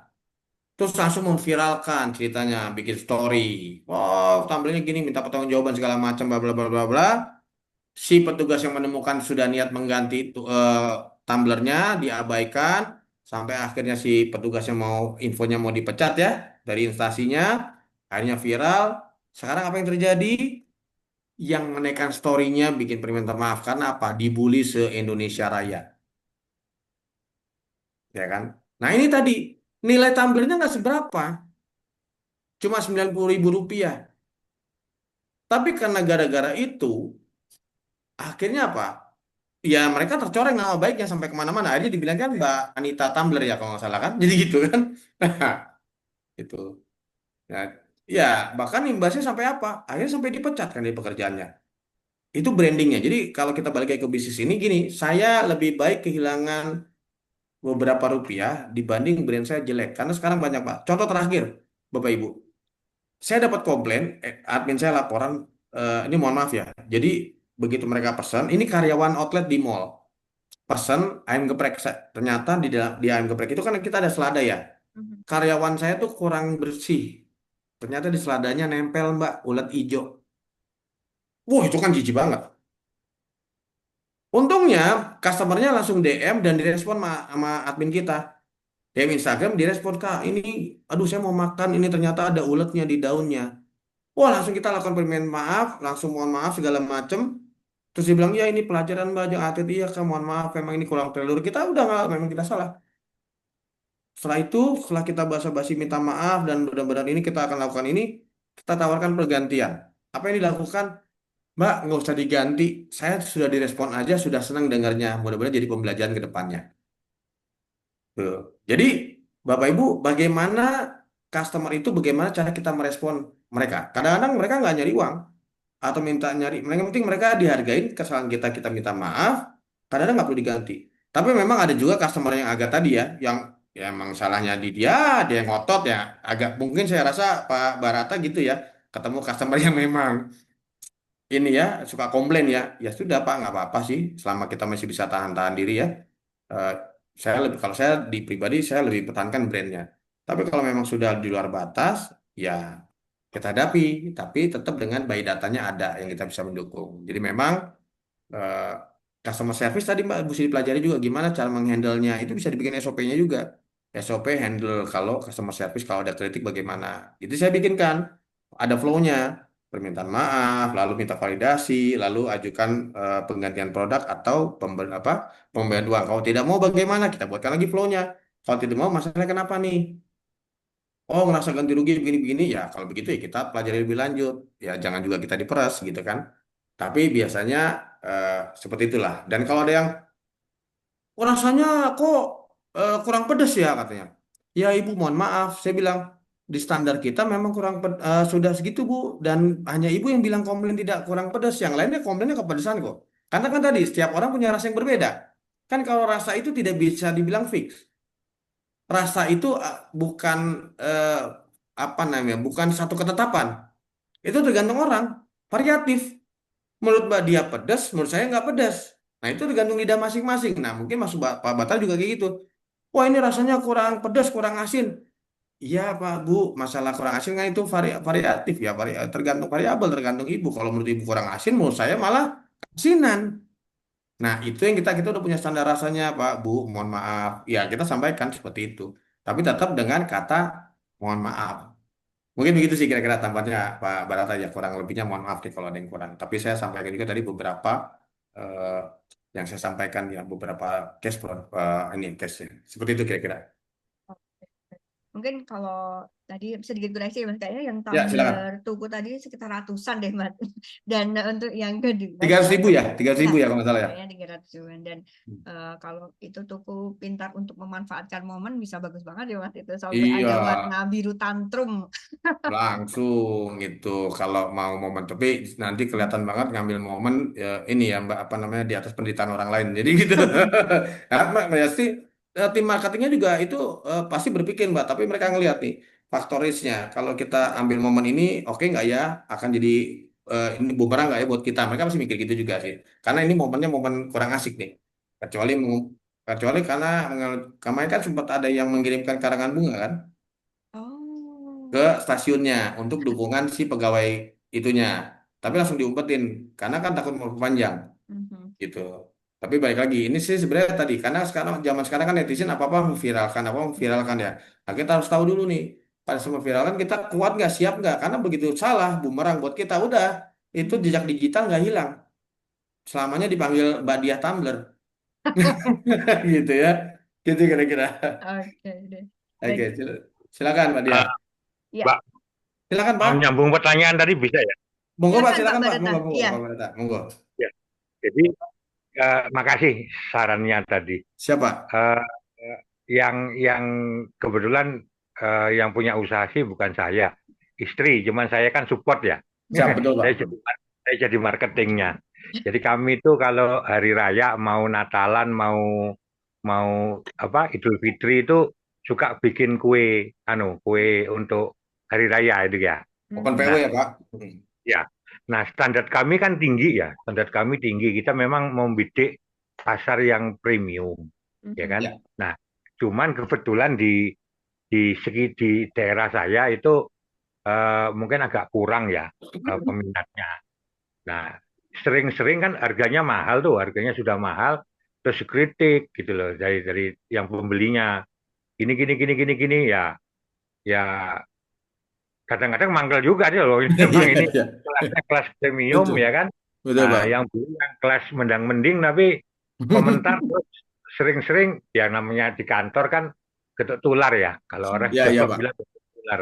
Terus langsung memviralkan ceritanya, bikin story. Wow, tumblernya gini, minta pertanggungjawaban segala macam, bla bla bla bla bla. Si petugas yang menemukan sudah niat mengganti itu tumblernya diabaikan sampai akhirnya si petugas yang mau infonya mau dipecat ya dari instasinya, akhirnya viral. Sekarang apa yang terjadi? Yang menaikkan story-nya bikin permintaan maaf karena apa? Dibully se-Indonesia Raya, ya kan? Nah ini tadi nilai tumblernya nggak seberapa, cuma 90.000 rupiah. Tapi karena gara-gara itu, akhirnya apa? Ya mereka tercoreng nama baiknya sampai kemana-mana. Akhirnya dibilang kan Mbak Anita Tumbler ya kalau nggak salah kan. Jadi gitu kan. Itu. Nah, ya bahkan imbasnya sampai apa? Akhirnya sampai dipecat kan dari pekerjaannya. Itu brandingnya. Jadi kalau kita balik lagi ke bisnis ini gini, saya lebih baik kehilangan beberapa rupiah dibanding brand saya jelek. Karena sekarang banyak Pak. Contoh terakhir, Bapak Ibu. Saya dapat komplain, admin saya laporan, ini mohon maaf ya. Jadi begitu mereka pesan, ini karyawan outlet di mall. Pesan ayam geprek. Ternyata di ayam geprek itu kan kita ada selada ya. Mhm. Karyawan saya tuh kurang bersih. Ternyata di seladanya nempel Mbak ulat hijau. Wah itu kan jijik banget. Untungnya customernya langsung DM dan direspon sama admin kita. DM Instagram direspon Kak ini aduh saya mau makan ini ternyata ada ulatnya di daunnya. Wah langsung kita lakukan permintaan maaf, langsung mohon maaf segala macem. Terus dia bilang ya ini pelajaran Mbak jangan hati iya Kak mohon maaf memang ini kurang terlalu kita udah nggak memang kita salah. Setelah itu, setelah kita basa-basi minta maaf dan benar-benar ini kita akan lakukan ini, kita tawarkan pergantian. Apa yang dilakukan? Mbak, nggak usah diganti. Saya sudah direspon aja, sudah senang dengarnya. Mudah-mudahan jadi pembelajaran ke depannya. Tuh. Jadi, Bapak Ibu, bagaimana customer itu, bagaimana cara kita merespon mereka? Kadang-kadang mereka nggak nyari uang atau minta nyari. Mereka penting mereka dihargain kesalahan kita, kita minta maaf. Kadang-kadang nggak perlu diganti. Tapi memang ada juga customer yang agak tadi ya, yang ya emang salahnya di dia yang ngotot ya. Agak mungkin saya rasa Pak Barata gitu ya, ketemu customer yang memang ini ya suka komplain ya. Ya sudah Pak, nggak apa-apa sih, selama kita masih bisa tahan-tahan diri ya. Eh, saya lebih kalau saya di pribadi saya lebih pertahankan brandnya. Tapi kalau memang sudah di luar batas, ya kita hadapi, tapi tetap dengan by datanya ada yang kita bisa mendukung. Jadi memang eh, customer service tadi Mbak mesti dipelajari juga gimana cara menghandle-nya. Itu bisa dibikin SOP-nya juga. SOP handle kalau customer service kalau ada kritik bagaimana. Itu saya bikinkan. Ada flow-nya. Permintaan maaf, lalu minta validasi, lalu ajukan penggantian produk atau pemberian uang. Kalau tidak mau bagaimana? Kita buatkan lagi flow-nya. Kalau tidak mau masalahnya kenapa nih? Oh, ngerasa ganti rugi begini-begini ya. Kalau begitu ya kita pelajari lebih lanjut. Ya jangan juga kita diperas gitu kan. Tapi biasanya eh, seperti itulah. Dan kalau ada yang oh, rasanya kok kurang pedas ya katanya. Ya Ibu mohon maaf. Saya bilang di standar kita memang sudah segitu Bu. Dan hanya Ibu yang bilang komplain tidak kurang pedas. Yang lainnya komplainnya kepedesan kok. Karena kan tadi setiap orang punya rasa yang berbeda. Kan kalau rasa itu tidak bisa dibilang fix. Rasa itu bukan eh, apa namanya, bukan satu ketetapan. Itu tergantung orang, variatif. Menurut Mbak dia pedas, menurut saya nggak pedas. Nah itu tergantung lidah masing-masing. Nah mungkin Pak Bata juga kayak gitu. wah ini rasanya kurang pedas, kurang asin. Iya Pak Bu, masalah kurang asin kan itu variatif ya, tergantung variabel, tergantung ibu. Kalau menurut ibu kurang asin, menurut saya malah asinan. Nah itu yang kita udah punya standar rasanya Pak Bu, mohon maaf. Ya kita sampaikan seperti itu. Tapi tetap dengan kata mohon maaf. Mungkin begitu sih kira-kira tampaknya Pak Barata ya, kurang lebihnya mohon maaf nih kalau ada yang kurang. Tapi saya sampaikan juga tadi beberapa eh, yang saya sampaikan ya, beberapa ini case nya. Seperti itu kira-kira. Mungkin kalau tadi sedikit koreksi Mas, kayaknya yang Ya silakan. tumbler tuku tadi sekitar ratusan deh Mas. Dan untuk yang kedua 300.000 ya, tiga ratus ya ribu ya kalau nggak salah ya. kayaknya 300-an. Dan kalau itu tuku pintar untuk memanfaatkan momen bisa bagus banget ya Mas, itu sampai Iya, ada warna biru tantrum. langsung gitu. Kalau mau momen, tapi nanti kelihatan banget ngambil momen ya, ini ya Mbak apa namanya di atas penderitaan orang lain. Jadi gitu. Nah, ya sih tim marketingnya juga itu pasti berpikir Mbak, tapi mereka ngelihat nih faktor risknya. Kalau kita ambil momen ini, oke nggak ya? Akan jadi ini bumerang nggak ya buat kita? Mereka pasti mikir gitu juga sih. Karena ini momennya momen kurang asik nih. Kecuali kecuali karena kemarin kan sempat ada yang mengirimkan karangan bunga kan ke Oh. stasiunnya untuk dukungan si pegawai itunya. Tapi langsung diumpetin karena kan takut memperpanjang Mhm. gitu. Tapi balik lagi, ini sih sebenarnya tadi karena sekarang zaman sekarang kan netizen apa-apa memviralkan, apa memviralkan ya. Nah, kita harus tahu dulu nih, pada semua viralkan kita kuat nggak, siap nggak? Karena begitu salah, bumerang buat kita udah itu jejak digital nggak hilang. Selamanya dipanggil Mbak Diah Tumbler gitu ya. Gitu kira-kira. Oke deh. Oke, Baik. silakan Mbak Diah. Eh, Ya, Mbak, Silakan mau Pak. nyambung pertanyaan tadi bisa ya? Monggo Pak, silakan Pak silakan Pak. Barata. Monggo, monggo, Iya. Pak Barata. Monggo. Ya. Jadi, makasih sarannya tadi. Siapa? Eh, eh, yang kebetulan yang punya usaha sih bukan saya, istri. Cuman saya kan support ya. Siap, betul Pak. Saya jadi marketingnya. Jadi kami itu kalau hari raya mau Natalan mau mau apa Idul Fitri itu suka bikin kue untuk hari raya itu ya. Open PW Nah, Mhm. ya Pak. ya. Nah, standar kami kan tinggi ya. Standar kami tinggi. Kita memang membidik pasar yang premium, ya Mhm. kan? Ya. Nah, cuman kebetulan di daerah saya itu mungkin agak kurang ya peminatnya. Nah, sering-sering kan harganya mahal tuh, harganya sudah mahal, terus kritik gitu loh dari yang pembelinya. Gini gini gini gini gini ya, ya kadang-kadang mangkel juga dia loh. Ini Iya, memang ini iya. kelasnya kelas premium Betul. ya kan. Betul Nah, Pak. yang beli yang kelas mendang-mending tapi komentar terus sering-sering ya namanya di kantor kan getuk tular ya. Kalau orang Ya, iya Jawa Pak. bilang getuk tular.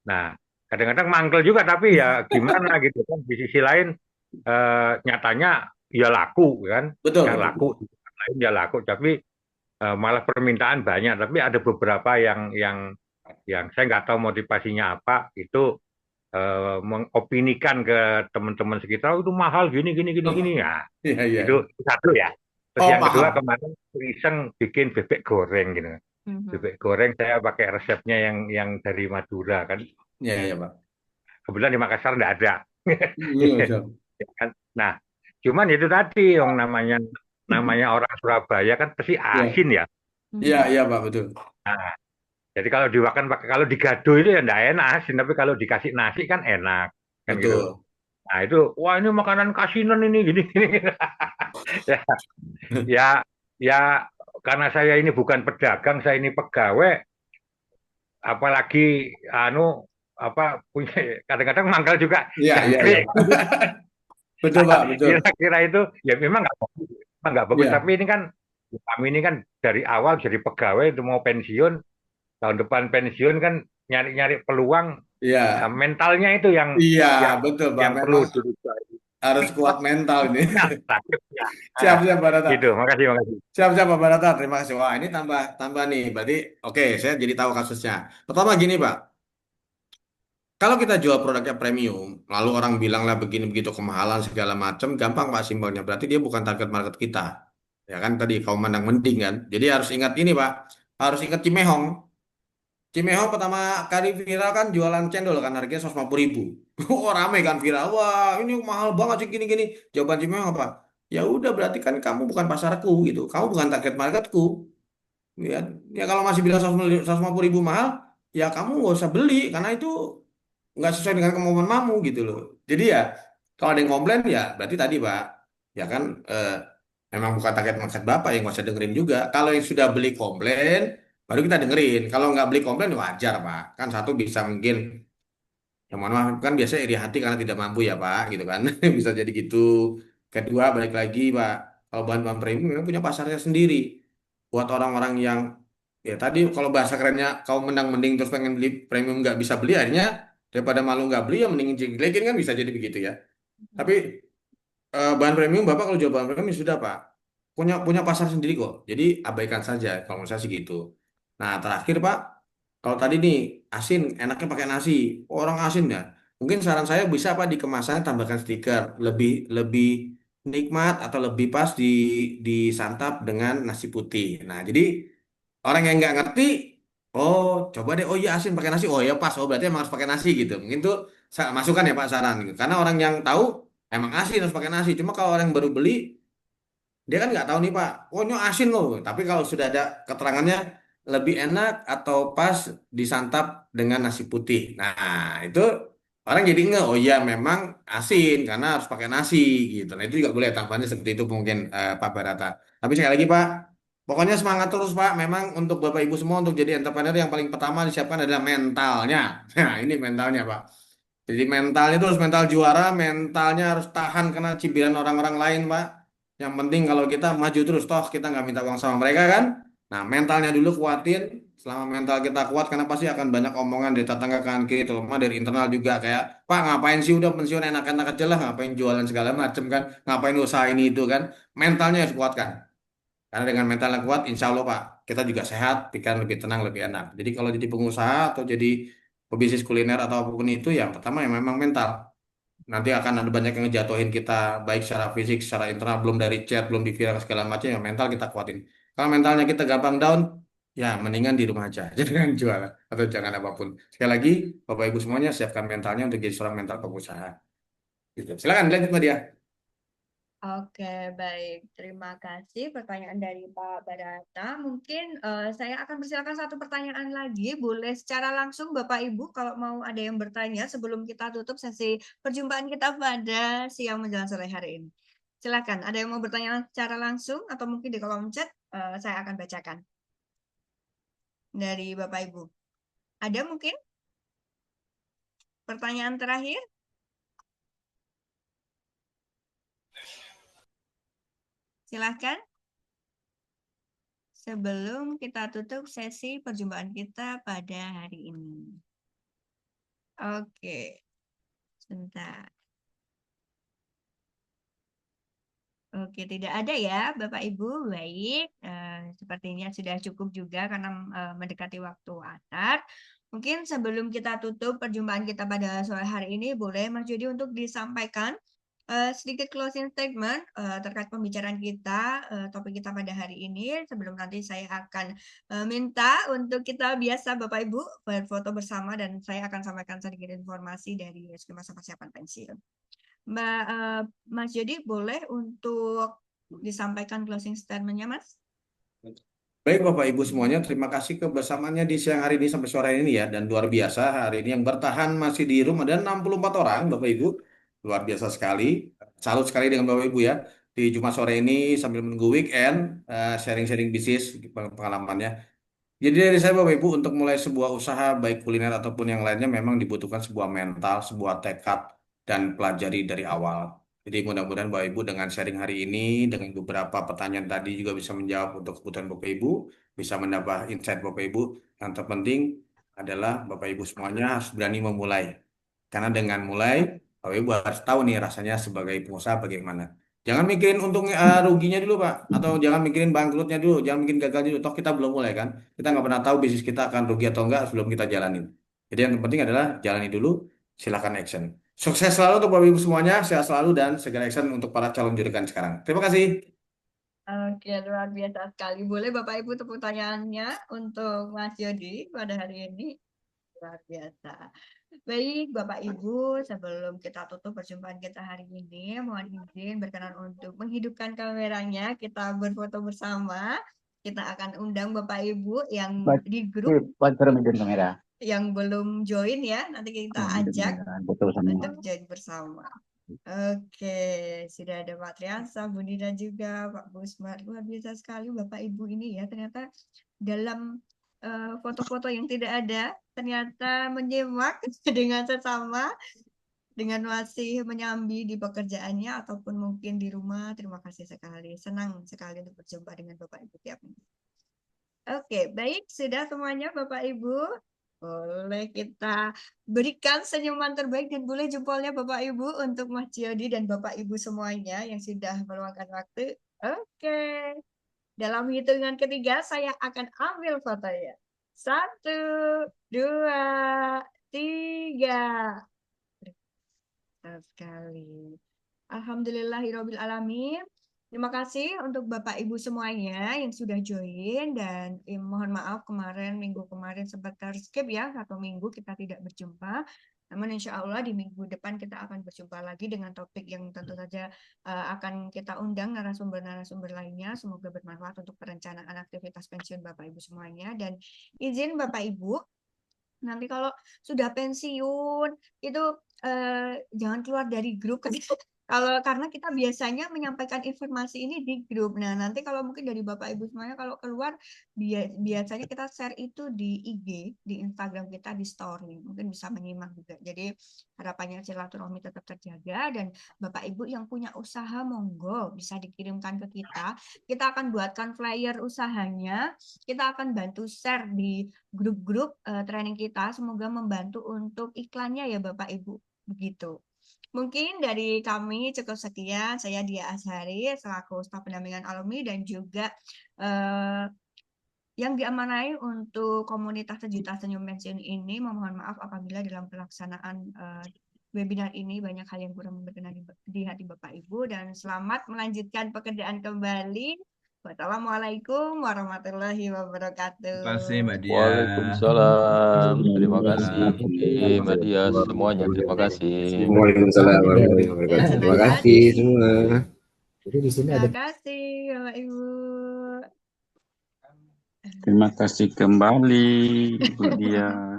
Nah, kadang-kadang mangkel juga tapi ya gimana gitu kan. Di sisi lain nyatanya ya laku kan. Betul, Ya betul, laku, betul. di tempat lain ya laku. Tapi malah permintaan banyak. Tapi ada beberapa yang saya nggak tahu motivasinya apa itu mengopinikan ke teman-teman sekitar, "Oh, itu mahal gini gini gini gini Oh, ya." iya, Itu iya. satu ya. Terus Oh, yang kedua paham. kemarin iseng bikin bebek goreng gitu. Mhm. Bebek goreng saya pakai resepnya yang dari Madura kan. Iya, iya Pak. Kebetulan di Makassar nggak ada. Iya, siap. Ya kan? Nah, cuman itu tadi yang namanya namanya orang Surabaya kan pasti Iya, asin ya. iya, Mhm. iya Pak, betul. Nah, jadi kalau dimakan pakai kalau digado itu ya nggak enak asin, tapi kalau dikasih nasi kan enak kan gitu. Betul. Nah itu, wah ini makanan kasinan ini gini gini. Ya, ya, ya, karena saya ini bukan pedagang, saya ini pegawai, apalagi anu apa punya kadang-kadang mangkal juga Iya, iya, iya jangkrik. Pak. Betul Pak, betul. Kira-kira itu ya memang nggak bagus. Tapi Iya, ini kan kami ini kan dari awal jadi pegawai itu mau pensiun tahun depan pensiun kan nyari-nyari peluang. iya. Mentalnya itu Iya, yang betul Pak. yang perlu Memang dirubah. harus kuat mental ini. Ya. Siap, Nah, siap Pak Barata. gitu. Makasih, makasih. Siap, siap Pak Barata. Terima kasih. Wah, ini tambah tambah nih. Berarti oke, saya jadi tahu kasusnya. Pertama gini, Pak. Kalau kita jual produknya premium, lalu orang bilang lah begini begitu kemahalan segala macam, gampang Pak simpelnya. Berarti dia bukan target market kita. Ya kan tadi kau mandang mending kan. Jadi harus ingat ini, Pak. Harus ingat Cimehong. Cimehong pertama kali viral kan jualan cendol kan harganya 150.000. Oh rame kan viral. Wah ini mahal banget sih gini-gini. Jawaban Cimehong apa? Ya udah berarti kan kamu bukan pasarku gitu. Kamu bukan target marketku. Ya, ya kalau masih bilang 150.000 mahal, ya kamu nggak usah beli karena itu nggak sesuai dengan kemampuan kamu gitu loh. Jadi ya kalau ada yang komplain ya berarti tadi Pak, ya kan memang bukan target market Bapak yang nggak usah dengerin juga. Kalau yang sudah beli komplain, baru kita dengerin. Kalau nggak beli komplain ya wajar Pak. Kan satu bisa mungkin, ya mohon maaf kan biasanya iri hati karena tidak mampu ya Pak, gitu kan. Bisa jadi gitu. Kedua balik lagi Pak, kalau bahan-bahan premium memang punya pasarnya sendiri. Buat orang-orang yang ya tadi kalau bahasa kerennya kau menang mending terus pengen beli premium nggak bisa beli akhirnya daripada malu nggak beli ya mending jeglekin kan bisa jadi begitu ya. Tapi bahan premium Bapak kalau jual bahan premium ya sudah Pak. Punya punya pasar sendiri kok. Jadi abaikan saja kalau menurut saya sih gitu. Nah, terakhir Pak, kalau tadi nih asin enaknya pakai nasi. Orang asin ya. Mungkin saran saya bisa Pak di kemasannya tambahkan stiker lebih lebih nikmat atau lebih pas disantap dengan nasi putih. Nah, jadi orang yang nggak ngerti, oh coba deh, oh iya asin pakai nasi, oh ya pas, oh berarti emang harus pakai nasi gitu. Mungkin tuh masukan ya Pak saran gitu. Karena orang yang tahu emang asin harus pakai nasi. Cuma kalau orang yang baru beli, dia kan nggak tahu nih Pak, oh ini asin loh. Tapi kalau sudah ada keterangannya lebih enak atau pas disantap dengan nasi putih. Nah itu orang jadi nggak, oh iya memang asin karena harus pakai nasi gitu. Nah itu juga boleh tambahannya seperti itu mungkin Pak Barata. Tapi sekali lagi Pak, pokoknya semangat terus Pak. Memang untuk Bapak Ibu semua untuk jadi entrepreneur yang paling pertama disiapkan adalah mentalnya. Nah ini mentalnya Pak. Jadi mentalnya itu harus mental juara, mentalnya harus tahan kena cibiran orang-orang lain, Pak. Yang penting kalau kita maju terus, toh kita nggak minta uang sama mereka kan? Nah, mentalnya dulu kuatin. Selama mental kita kuat, karena pasti akan banyak omongan dari tetangga kanan kiri, terutama dari internal juga. Kayak, Pak ngapain sih udah pensiun enak-enak aja lah, ngapain jualan segala macam kan? Ngapain usaha ini itu kan? Mentalnya harus kuatkan. Karena dengan mental yang kuat, insya Allah Pak, kita juga sehat, pikiran lebih tenang, lebih enak. Jadi kalau jadi pengusaha atau jadi pebisnis kuliner atau apapun itu, yang pertama yang memang mental. Nanti akan ada banyak yang ngejatuhin kita, baik secara fisik, secara internal, belum dari chat, belum di viral segala macam, yang mental kita kuatin. Kalau mentalnya kita gampang down, ya mendingan di rumah aja, jangan jual atau jangan apapun. Sekali lagi, Bapak Ibu semuanya siapkan mentalnya untuk jadi seorang mental pengusaha. Gitu. Silakan lanjut Mbak Dia. Oke, baik. Terima kasih pertanyaan dari Pak Barata. Mungkin saya akan persilakan satu pertanyaan lagi. Boleh secara langsung Bapak Ibu kalau mau ada yang bertanya sebelum kita tutup sesi perjumpaan kita pada siang menjelang sore hari ini. Silakan, ada yang mau bertanya secara langsung atau mungkin di kolom chat saya akan bacakan dari Bapak Ibu. Ada mungkin pertanyaan terakhir? Silahkan. Sebelum kita tutup sesi perjumpaan kita pada hari ini. Oke, sebentar. Oke, tidak ada ya, Bapak Ibu. Baik, sepertinya sudah cukup juga karena mendekati waktu asar. Mungkin sebelum kita tutup perjumpaan kita pada sore hari ini, boleh Mas Jody untuk disampaikan sedikit closing statement terkait pembicaraan kita, topik kita pada hari ini. Sebelum nanti saya akan minta untuk kita biasa Bapak Ibu berfoto bersama dan saya akan sampaikan sedikit informasi dari skema persiapan pensiun. Mas Jody boleh untuk disampaikan closing statement-nya, Mas? Baik Bapak Ibu semuanya, terima kasih kebersamaannya di siang hari ini sampai sore ini ya. Dan luar biasa hari ini yang bertahan masih di room ada 64 orang Bapak Ibu. Luar biasa sekali. Salut sekali dengan Bapak Ibu ya. Di Jumat sore ini sambil menunggu weekend, sharing-sharing bisnis pengalamannya. Jadi dari saya Bapak Ibu untuk mulai sebuah usaha baik kuliner ataupun yang lainnya memang dibutuhkan sebuah mental, sebuah tekad dan pelajari dari awal. Jadi mudah-mudahan Bapak Ibu dengan sharing hari ini dengan beberapa pertanyaan tadi juga bisa menjawab untuk kebutuhan Bapak Ibu, bisa menambah insight Bapak Ibu. Yang terpenting adalah Bapak Ibu semuanya harus berani memulai. Karena dengan mulai Bapak Ibu harus tahu nih rasanya sebagai pengusaha bagaimana. Jangan mikirin untung ruginya dulu Pak, atau jangan mikirin bangkrutnya dulu, jangan mikirin gagal dulu. Toh kita belum mulai kan, kita nggak pernah tahu bisnis kita akan rugi atau enggak sebelum kita jalanin. Jadi yang penting adalah jalani dulu, silakan action. Sukses selalu untuk Bapak Ibu semuanya, sehat selalu dan segera action untuk para calon jurikan sekarang. Terima kasih. Oke, luar biasa sekali. Boleh Bapak Ibu tepuk tangannya untuk Mas Jody pada hari ini. Luar biasa. Baik, Bapak Ibu, sebelum kita tutup perjumpaan kita hari ini, mohon izin berkenan untuk menghidupkan kameranya, kita berfoto bersama. kita akan undang Bapak Ibu yang Baik, di grup Pak Midun kamera. yang belum join ya, nanti kita ajak Betul sama. untuk join bersama. Oke, sudah ada Pak Triansa, Bu Nida juga, Pak Busmar. Luar biasa sekali Bapak Ibu ini ya. Ternyata dalam foto-foto yang tidak ada, ternyata menyimak dengan sesama, dengan masih menyambi di pekerjaannya ataupun mungkin di rumah. Terima kasih sekali. Senang sekali untuk berjumpa dengan Bapak Ibu tiap minggu. Oke, baik. Sudah semuanya Bapak Ibu. Boleh kita berikan senyuman terbaik dan boleh jempolnya Bapak Ibu untuk Mas Jody dan Bapak Ibu semuanya yang sudah meluangkan waktu. Oke. Dalam hitungan ketiga saya akan ambil fotonya. 1, 2, 3. Betul sekali. Alhamdulillahirabbil alamin. Terima kasih untuk Bapak Ibu semuanya yang sudah join dan mohon maaf minggu kemarin sempat terskip ya, 1 minggu kita tidak berjumpa. Namun insya Allah di minggu depan kita akan berjumpa lagi dengan topik yang tentu saja akan kita undang narasumber-narasumber lainnya. Semoga bermanfaat untuk perencanaan aktivitas pensiun Bapak Ibu semuanya. Dan izin Bapak Ibu, nanti kalau sudah pensiun itu jangan keluar dari grup kalau karena kita biasanya menyampaikan informasi ini di grup. Nah, nanti kalau mungkin dari Bapak Ibu semuanya kalau keluar biasanya kita share itu di IG, di Instagram kita di story. Mungkin bisa menyimak juga. Jadi harapannya silaturahmi tetap terjaga dan Bapak Ibu yang punya usaha monggo bisa dikirimkan ke kita. Kita akan buatkan flyer usahanya. Kita akan bantu share di grup-grup training kita. Semoga membantu untuk iklannya ya Bapak Ibu. Begitu. Mungkin dari kami cukup sekian. Saya Dia Azhari selaku staf pendampingan alumni dan juga yang diamanai untuk komunitas sejuta senyum pensiun ini. Mohon maaf apabila dalam pelaksanaan webinar ini banyak hal yang kurang berkenan di hati Bapak Ibu dan selamat melanjutkan pekerjaan kembali. Wassalamualaikum warahmatullahi wabarakatuh. Terima kasih Mbak Dia. Waalaikumsalam. Terima kasih Waalaikumsalam. Mbak Dia semuanya. Terima kasih. Waalaikumsalam warahmatullahi wabarakatuh. Terima kasih semua. Jadi di sini Terima ada. kasih Bapak Ibu. Terima kasih kembali Bu Dia.